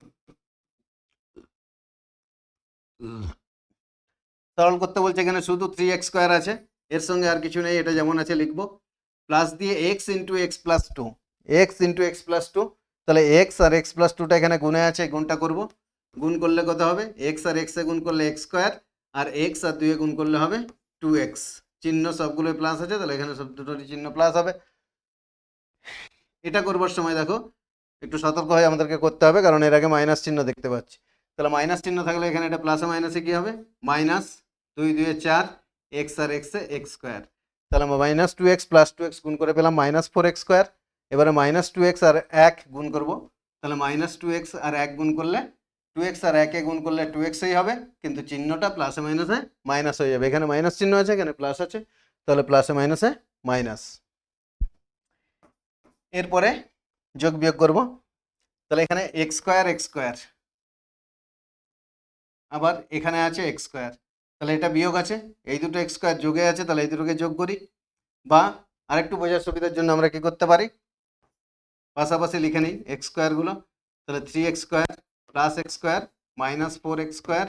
সরল করতে বলছে, এখানে শুধু 3x² আছে, এর সঙ্গে আর কিছু নেই, এটা যেমন আছে লিখবো, প্লাস দিয়ে x into x plus 2, x into x plus 2। তাহলে x আর x প্লাস 2টা এখানে গুণে আছে, গুণটা করব, গুণ করলে কত হবে x আর x এ গুণ করলে x² আর x আর 2 এ গুণ করলে হবে 2x। চিহ্ন সবগুলো প্লাস আছে, তাহলে এখানে সব দুটোরই চিহ্ন প্লাস হবে। এটা করবার সময় দেখো একটু সতর্ক হয়ে আমাদেরকে করতে হবে, কারণ এর আগে মাইনাস চিহ্ন দেখতে পাচ্ছি। তাহলে মাইনাস চিহ্ন থাকলে এখানে এটা প্লাসে মাইনাসে কি হবে মাইনাস 2 2 4 x আর x এ x²। তাহলে -2x প্লাস 2x গুণ করে পেলাম -4x²। এবারে -2x আর 1 গুণ করব, তাহলে -2x আর 1 গুণ করলে 2x আর 1 এ গুণ করলে 2xই হবে, কিন্তু চিহ্নটা প্লাসে মাইনাসে মাইনাস হয়ে যাবে, এখানে মাইনাস চিহ্ন আছে এখানে প্লাস আছে, তাহলে প্লাসে মাইনাসে মাইনাস। এরপরে যোগ বিয়োগ করব, তাহলে এখানে x², আবার এখানে আছে x², তাহলে এটা বিয়োগ আছে, এই দুটো x² যোগে আছে, তাহলে এই দুটোকে যোগ করি, বা আরেকটু বোঝার সুবিধার জন্য আমরা কি করতে পারি পাশাপাশি লিখে নিই x² গুলো। তাহলে 3x² plus x² minus 4x²,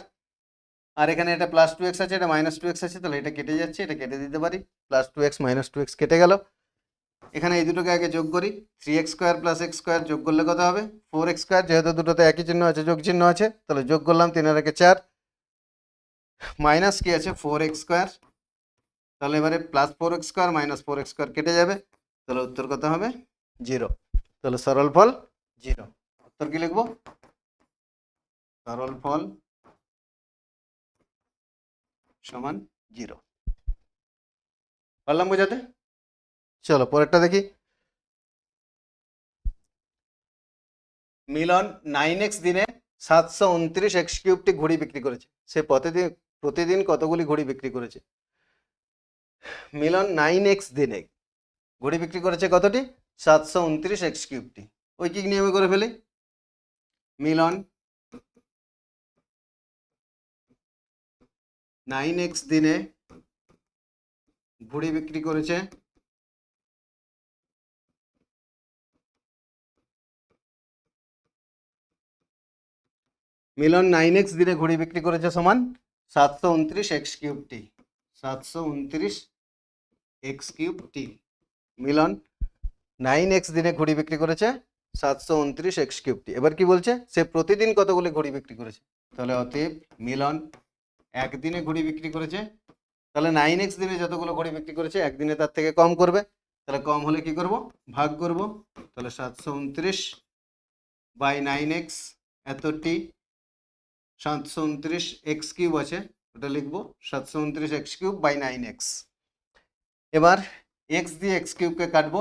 আর এখানে এটা প্লাস 2x আছে, এটা মাইনাস 2x আছে, তাহলে এটা কেটে যাচ্ছে, এটা কেটে দিতে পারি, প্লাস 2x মাইনাস 2x কেটে গেল। এখানে এই দুটোকে আগে যোগ করি, 3x² প্লাস x² যোগ করলে কত হবে 4x², যেহেতু দুটোতে একই চিহ্ন আছে যোগ চিহ্ন আছে, তাহলে যোগ করলাম 3 আর 1 4, মাইনাস কি আছে 4x², তাহলে এবারে প্লাস 4x² মাইনাস 4x² কেটে যাবে, তাহলে উত্তর কত হবে 0। তাহলে সরল ফল 0। উত্তর কি লিখবো সরল ফল সমান 0। পারলাম বোঝাতে? চলো পরেরটা দেখি। মিলন 9x দিনে 729 x³ ঘড়ি বিক্রি করেছে, সে প্রতিদিন কতগুলি ঘড়ি বিক্রি করেছে? মিলন 9x দিনে ঘড়ি বিক্রি করেছে কতটি 729 x³। ঐকিক নিয়মে করে ফেলি, মিলন 9x দিনে ঘড়ি বিক্রি করেছে মিলন 9x দিনে ঘড়ি বিক্রি করেছে সমান 729 x³। 729 x³। মিলন 9x দিনে ঘড়ি বিক্রি করেছে 729 x³। এবার কি বলছে সে প্রতিদিন কতগুলি ঘড়ি বিক্রি করেছে, তাহলে অতএব মিলন একদিনে ঘড়ি বিক্রি করেছে, তাহলে 9x দিনে যতগুলো ঘড়ি বিক্রি করেছে একদিনে তার থেকে কম করবে, তাহলে কম হলে কি করব ভাগ করব, তাহলে 729 বাই 9x এতটি 729 x³ আছে, ওটা লিখবো 729 x³/9x। এবার x দিয়ে x³ কাটবো,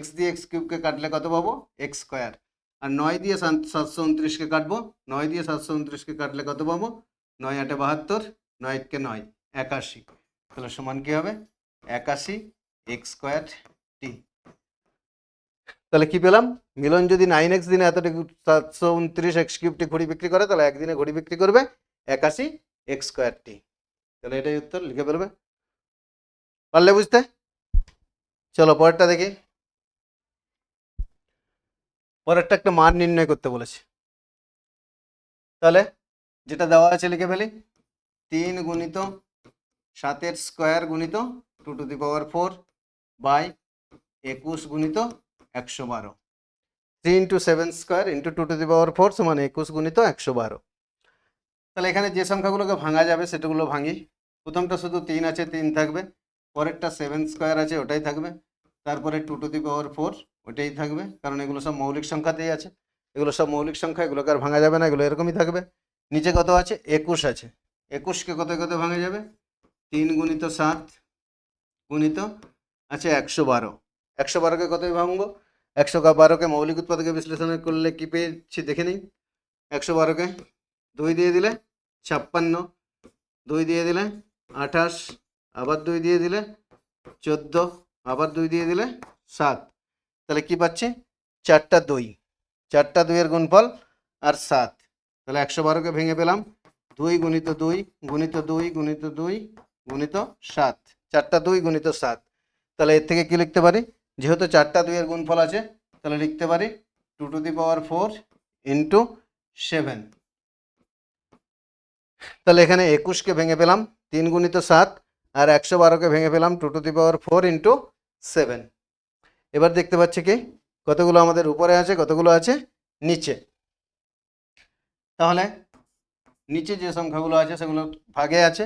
x দিয়ে x³ কাটলে কত পাবো? x²। আর 9 দিয়ে 729 কাটবো, 9 দিয়ে 729 কাটলে কত পাবো? 9 8 72, 9 1 9, 81। তাহলে সমান কি হবে? 81 x²t। তাহলে কি পেলাম? মিলন যদি 9x দিনে এতটুকু 729 x³ ঘড়ি বিক্রি করে, তাহলে একদিনে ঘড়ি বিক্রি করবে 81 x²t। তাহলে এটাই উত্তর, লিখে ফেলবে। পারলে বুঝতে? চলো পরেরটা দেখি। পরেরটা একটা মান নির্ণয় করতে বলেছে। তাহলে যেটা দেওয়া আছে লিখে ফেলি। 3 গুণিত 7 স্কোয়ার গুণিত 2⁴ বাই 21 গুণিত 112। 3 × 7 স্কোয়ার × 2⁴ সমান 21 গুণিত 112। তাহলে এখানে যে সংখ্যাগুলোকে ভাঙা যাবে সেটাগুলো ভাঙি। প্রথমটা শুধু 3 আছে, 3 থাকবে। পরেরটা 7 স্কোয়ার আছে, ওটাই থাকবে। তারপরে 2⁴ ওটাই থাকবে, কারণ এগুলো সব মৌলিক সংখ্যাতেই আছে। এগুলো সব মৌলিক সংখ্যা, এগুলোকে আর ভাঙা যাবে না, এগুলো এরকমই থাকবে। নিচে কত আছে? 21 আছে। 21কে কত কত ভাঙা যাবে? 3 গুণিত 7 গুণিত আছে 112। 112কে কতই ভাঙবো? 112কে মৌলিক উৎপাদকে বিশ্লেষণ করলে কি পেয়েছি দেখে নিই। 112কে 2 দিয়ে দিলে 56, 2 দিয়ে দিলে 28, আবার 2 দিয়ে দিলে 14, আবার 2 দিয়ে দিলে 7। তাহলে কি পাচ্ছি? 4টা 2, 4টা 2 এর গুণফল আর 7। তাহলে 112কে ভেঙে পেলাম 2 গুণিত 2 গুণিত 2 গুণিত 2 গুণিত 7, 4টা 2 গুণিত 7। তাহলে এর থেকে কি লিখতে পারি? যেহেতু 4টা 2 এর গুণফল আছে, তাহলে লিখতে পারি 2⁴ × 7। তাহলে এখানে 21কে ভেঙে পেলাম 3 গুণিত 7, আর 112কে ভেঙে পেলাম 2⁴ × 7। এবার দেখতে পাচ্ছি কি কতগুলো আমাদের উপরে আছে, কতগুলো আছে নিচে। তাহলে নিচে যে সংখ্যাগুলো আছে সেগুলো ভাগে আছে,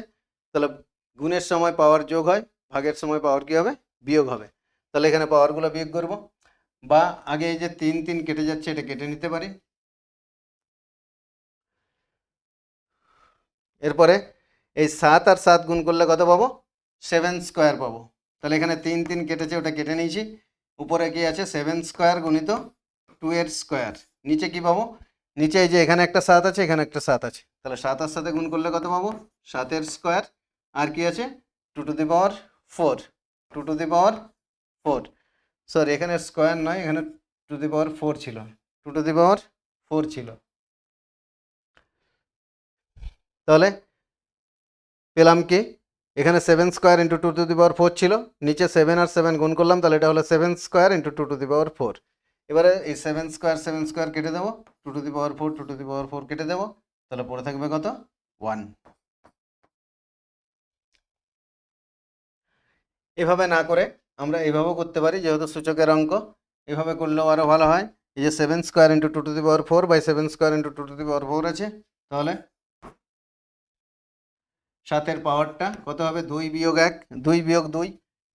তাহলে গুণের সময় পাওয়ার যোগ হয়, ভাগের সময় পাওয়ার কি হবে? বিয়োগ হবে। তাহলে এখানে পাওয়ারগুলো বিয়োগ করব, বা আগে এই যে 3 3 কেটে যাচ্ছে, এটা কেটে নিতে পারি। এরপরে এই 7 আর 7 গুণ করলে কত পাবো? 7 স্কোয়ার পাবো। তাহলে এখানে 3 3 কেটেছে, ওটা কেটে নিয়েছি। উপরে কি আছে? 7 স্কোয়ার গুণিত 2 এর স্কোয়ার। নিচে কি পাবো? নিচে এই যে এখানে একটা 7 আছে, এখানে একটা 7 আছে, তাহলে 7 আর সাথে গুণ করলে কত পাবো? 7 এর স্কোয়ার। আর কি আছে? 2⁴ 2⁴ সরি, এখানে স্কোয়ার নয়, এখানে 2⁴ ছিল, 2⁴ ছিল। তাহলে পেলাম কি? এখানে 7 স্কোয়ার × 2⁴ ছিল, নিচে 7 আর 7 গুণ করলাম, তাহলে এটা হলো 7 স্কোয়ার × 2⁴। এবারে এই 7 স্কোয়ার কেটে দেবো, 2⁴ কেটে দেবো, তাহলে পড়ে থাকবে কত? 1। এভাবে না করে আমরা এভাবেও করতে পারি, যেহেতু সূচকের অঙ্ক, এভাবে করলেও আরও ভালো হয়। এই যে 7 স্কোয়ার × 2⁴/7 স্কোয়ার × 2⁴ আছে, তাহলে 7 পাওয়ারটা কত হবে? 2 বিয়োগ 1, 2 বিয়োগ 2,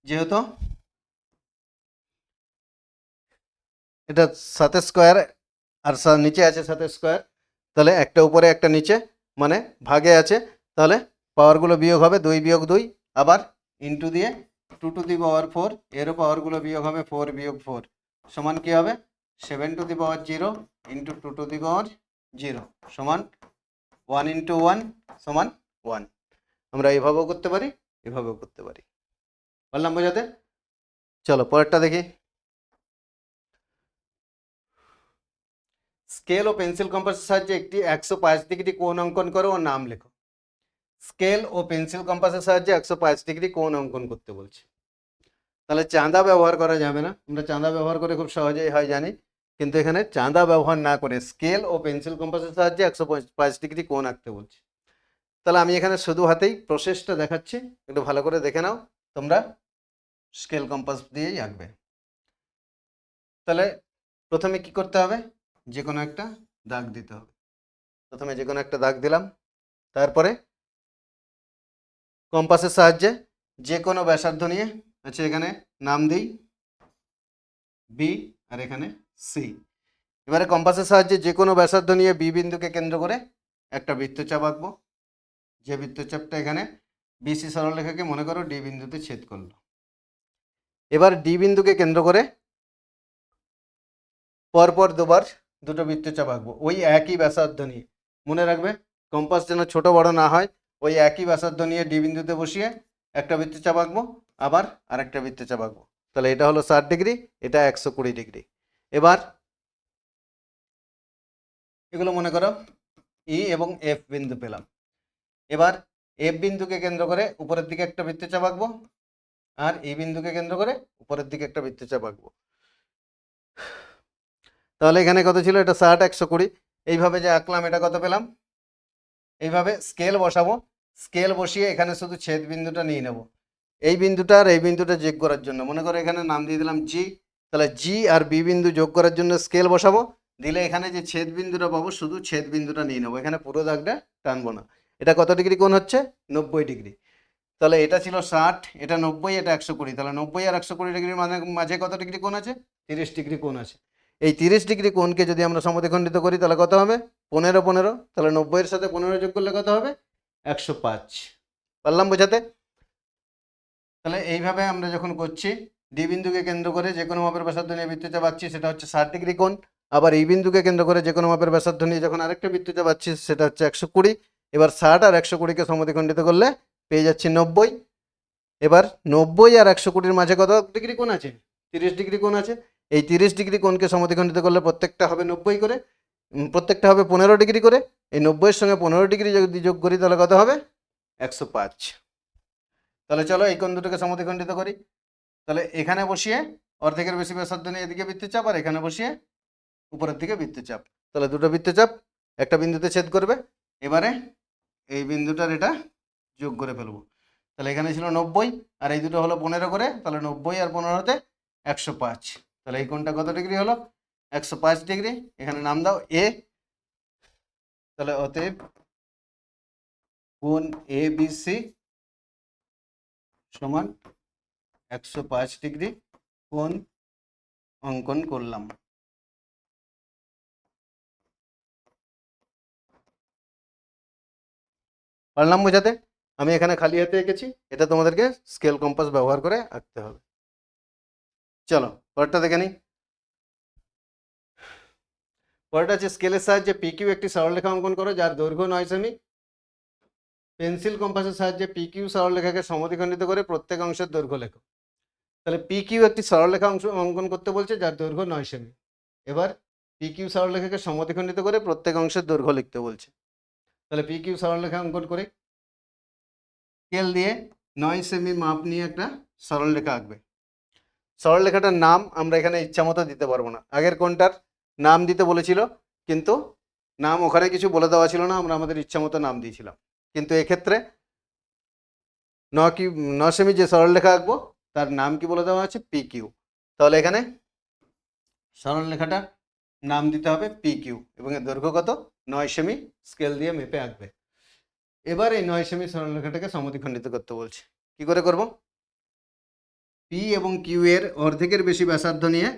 যেহেতু এটা 7 স্কোয়ার আর নিচে আছে 7 স্কোয়ার, তাহলে একটা উপরে একটা নিচে, মানে ভাগে আছে, তাহলে পাওয়ারগুলো বিয়োগ হবে 2 বিয়োগ 2, আবার ইন্টু দিয়ে 2⁴, এরও পাওয়ারগুলো বিয়োগ হবে 4 বিয়োগ 4, সমান কি হবে? 7⁴ × 2⁴ সমান 1 × 1 সমান 1। আমরা এভাবেও করতে পারি, এভাবেও করতে পারি। বললাম বোঝাতে? চলো পরেরটা দেখি। স্কেল ও পেন্সিল কম্পাসের সাহায্যে একটি 105 ডিগ্রি কোণ অঙ্কন করো ও নাম লেখো। স্কেল ও পেন্সিল কম্পাসের সাহায্যে 105 ডিগ্রি কোণ অঙ্কন করতে বলছে। তাহলে চাঁদা ব্যবহার করা যাবে না, আমরা চাঁদা ব্যবহার করে খুব সহজেই হয় জানি, কিন্তু এখানে চাঁদা ব্যবহার না করে স্কেল ও পেন্সিল কম্পাসের সাহায্যে 105 ডিগ্রি কোণ আঁকতে বলছে। তাহলে আমি এখানে শুধু হাতেই প্রসেসটা দেখাচ্ছি, একটু ভালো করে দেখে নাও, তোমরা স্কেল কম্পাস দিয়েই আঁকবে। তাহলে প্রথমে কি করতে হবে? যে কোনো একটা দাগ দিতে হবে। প্রথমে যে কোনো একটা দাগ দিলাম, তারপরে কম্পাসের সাহায্যে যে কোনো ব্যাসার্ধ নিয়ে, আচ্ছা এখানে নাম দিই বি, আর এখানে সি। এবারে কম্পাসের সাহায্যে যে কোনো ব্যাসার্ধ নিয়ে বি বিন্দুকে কেন্দ্র করে একটা বৃত্তচাপ আঁকবো, যে বৃত্তচাপটা এখানে বিসি সরলরেখাকে মনে করো ডি বিন্দুতে ছেদ করলো। এবার ডি বিন্দুকে কেন্দ্র করে পরপর দুবার দুটো বৃত্তচাপ আঁকবো ওই একই ব্যাসার্ধ নিয়ে। মনে রাখবে কম্পাস যেন ছোট বড় না হয়, ওই একই ব্যাসার্ধ নিয়ে ডি বিন্দুতে বসিয়ে একটা বৃত্তচাপ আঁকবো, আবার আরেকটা বৃত্তচাপ আঁকবো। তাহলে এটা হলো 60 ডিগ্রি, এটা 120 ডিগ্রি। এবার এগুলো মনে করো ই এবং এফ বিন্দু পেলাম। এবার এফ বিন্দুকে কেন্দ্র করে উপরের দিকে একটা বৃত্তচাপ আঁকবো, আর ই বিন্দুকে কেন্দ্র করে উপরের দিকে একটা বৃত্তচাপ আঁকবো। তাহলে এখানে কত ছিল? এটা 60, 120। এইভাবে যে আঁকলাম এটা কত পেলাম? এইভাবে স্কেল বসাবো, স্কেল বসিয়ে এখানে শুধু ছেদ বিন্দুটা নিয়ে নেব, এই বিন্দুটা আর এই বিন্দুটা যোগ করার জন্য। মনে করো এখানে নাম দিয়ে দিলাম জি। তাহলে জি আর বি বিন্দু যোগ করার জন্য স্কেল বসাবো, দিলে এখানে যে ছেদ বিন্দুটা পাবো শুধু ছেদ বিন্দুটা নিয়ে নেবো, এখানে পুরো দাগটা টানবো না। এটা কত ডিগ্রি কোণ হচ্ছে? 90 ডিগ্রি। তাহলে এটা ছিল 60, এটা 90, এটা 120। তাহলে 90 আর 120 ডিগ্রির মাঝে কত ডিগ্রি কোণ আছে? 30 ডিগ্রি কোণ আছে। এই 30 ডিগ্রি কোণকে যদি আমরা সমদ্বিখণ্ডিত করি তাহলে কত হবে? 15, 15। তাহলে 90 এর সাথে 15 যোগ করলে কত হবে? 105। পারলাম বোঝাতে? তাহলে এইভাবে আমরা যখন করছি, ডি বিন্দুকে কেন্দ্র করে যে কোনো মাপের ব্যাসার্ধ নিয়ে বৃত্তচাপ আঁকছি, সেটা হচ্ছে 60 ডিগ্রি কোণ। আবার এই বিন্দুকে কেন্দ্র করে যে কোনো মাপের ব্যাসার্ধ নিয়ে যখন আরেকটা বৃত্তচাপ আঁকছি, সেটা হচ্ছে 120। এবার 60 আর 120কে সমদ্বিখণ্ডিত করলে পেয়ে যাচ্ছি 90। এবার 90 আর 120-র মাঝে কত ডিগ্রি কোণ আছে? 30 ডিগ্রি কোণ আছে। এই 30 ডিগ্রি কোণকে সমদ্বিখণ্ডিত করলে প্রত্যেকটা হবে 90 করে, প্রত্যেকটা হবে 15 ডিগ্রি করে। এই 90-এর সঙ্গে 15 ডিগ্রি যদি যোগ করি তাহলে কত হবে? 105। তাহলে চলো এই কোণ দুটোকে সমদ্বিখণ্ডিত করি। তাহলে এখানে বসিয়ে অর্ধেকের বেশি ব্যাসার্ধ নিয়ে এদিকে বৃত্তচাপ, আর এখানে বসিয়ে উপরের দিকে বৃত্তচাপ। তাহলে দুটো বৃত্তচাপ একটা বিন্দুতে ছেদ করবে। এবারে এই বিন্দুটার এটা যোগ করে ফেলবো। তাহলে এখানে ছিল 90, আর এই দুটো হলো 15 করে। তাহলে 90 আর 15-তে 105। তাহলে এই কোণটা কত ডিগ্রি হলো? 105 ডিগ্রি। এখানে নাম দাও এ। তাহলে অতএব কোণ এ বি সি সমান 105 ডিগ্রি কোণ অঙ্কন করলাম। পারলাম বোঝাতে? আমি এখানে খালি হাতে এঁকেছি, এটা তোমাদেরকে স্কেল কম্পাস ব্যবহার করে আঁকতে হবে। চলো পরেরটা দেখে নিই। পরেরটা হচ্ছে স্কেলের সাহায্যে পিকিউ একটি সরলরেখা অঙ্কন করো যার দৈর্ঘ্য 9 সেমি। পেন্সিল কম্পাসের সাহায্যে পিকিউ সরলরেখাকে সমদ্বিখণ্ডিত করে প্রত্যেক অংশের দৈর্ঘ্য লেখো। তাহলে পিকিউ একটি সরলরেখা অঙ্কন করতে বলছে যার দৈর্ঘ্য 9 সেমি। এবার পিকিউ সরলরেখাকে সমদ্বিখণ্ডিত করে প্রত্যেক অংশের দৈর্ঘ্য লিখতে বলছে। তাহলে পিকিউ সরলরেখা অঙ্কন করে স্কেল দিয়ে 9 সেমি মাপ নিয়ে একটা সরলরেখা আঁকবে। সরলরেখাটার নাম আমরা এখানে ইচ্ছামতো দিতে পারবো না। আগের কোনটার নাম দিতে বলেছিল, কিন্তু নাম ওখানে কিছু বলে দেওয়া ছিল না, আমরা আমাদের ইচ্ছামতো নাম দিয়েছিলাম। কিন্তু এক্ষেত্রে 9 সেমি যে সরলরেখা আঁকবো তার নাম কি বলে দেওয়া আছে? P Q. তাহলে এখানে সরলরেখাটার নাম দিতে হবে পি কিউ, এবং এর দৈর্ঘ্য কত? 9 সেমি। স্কেল দিয়ে মেপে আঁকবে। এবার এই 9 সেমি সরলরেখাটাকে সমদ্বিখণ্ডিত করতে বলছে। কি করে করব? পি এবং কিউ এর অর্ধেকের বেশি ব্যাসার্ধ নিয়ে,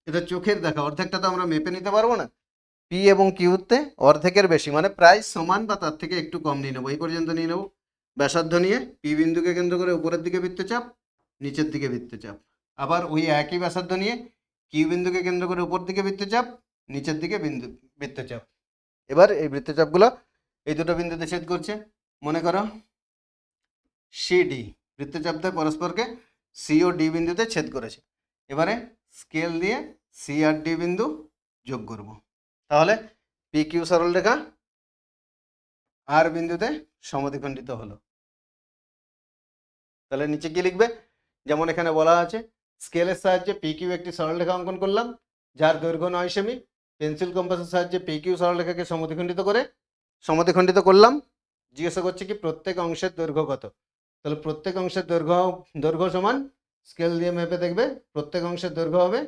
এটা চোখের দেখা, অর্ধেকটা তো আমরা মেপে নিতে পারবো না। পি এবং কিউতে অর্ধেকের বেশি মানে প্রায় সমান বা তার থেকে একটু কম নিয়ে নেবো, এই পর্যন্ত নিয়ে নেবো ব্যাসার্ধ নিয়ে। পি বিন্দুকে কেন্দ্র করে উপরের দিকে বৃত্তচাপ, নিচের দিকে বৃত্তচাপ। আবার ওই একই ব্যাসার্ধ নিয়ে কিউ বিন্দুকে কেন্দ্র করে উপর দিকে বৃত্তচাপ, নিচের দিকে বৃত্তচাপ। এবার এই বৃত্তচাপগুলো এই দুটো বিন্দুতে ছেদ করছে। মনে করো সিডি বৃত্তচাপটা পরস্পরকে সি ও ডি বিন্দুতে ছেদ করেছে। এবারে স্কেল দিয়ে সি আর ডি বিন্দু যোগ করব। তাহলে পি কিউ সরলরেখা আর বিন্দুতে সমদ্বিখণ্ডিত হলো। তাহলে নিচে কি লিখবে? যেমন এখানে বলা আছে, স্কেলের সাহায্যে পি কিউ একটি সরলরেখা অঙ্কন করলাম যার দৈর্ঘ্য 9 সেমি। পেন্সিল কম্পাসের সাহায্যে পি কিউ সরলরেখাকে সমদ্বিখণ্ডিত করলাম। জিজ্ঞাসা করছে কি প্রত্যেক অংশের দৈর্ঘ্য কত। তাহলে প্রত্যেক অংশের দৈর্ঘ্য সমান, স্কেল দিয়ে মেপে দেখবে প্রত্যেক অংশের দৈর্ঘ্য হবে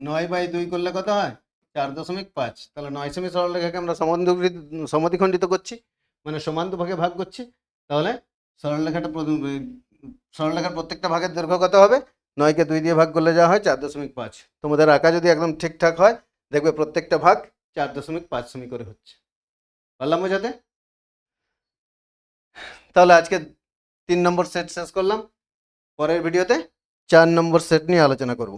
9/2 করলে কত হয়? 4.5। তাহলে 9 সেমি সরলরেখাকে আমরা সমদ্বিখণ্ডিত করছি, মানে সমান দুভাগে ভাগ করছি। তাহলে সরলরেখার প্রত্যেকটা ভাগের দৈর্ঘ্য কত হবে? 9কে 2 দিয়ে ভাগ করলে যা হয় 4.5। তোমাদের আঁকা যদি একদম ঠিকঠাক হয় দেখবে প্রত্যেকটা ভাগ 4.5 সেমি করে হচ্ছে। পারলাম বোঝাতে? তাহলে আজকে 3 নম্বর সেট শেষ করলাম। পরের ভিডিওতে 4 নম্বর সেট নিয়ে আলোচনা করব।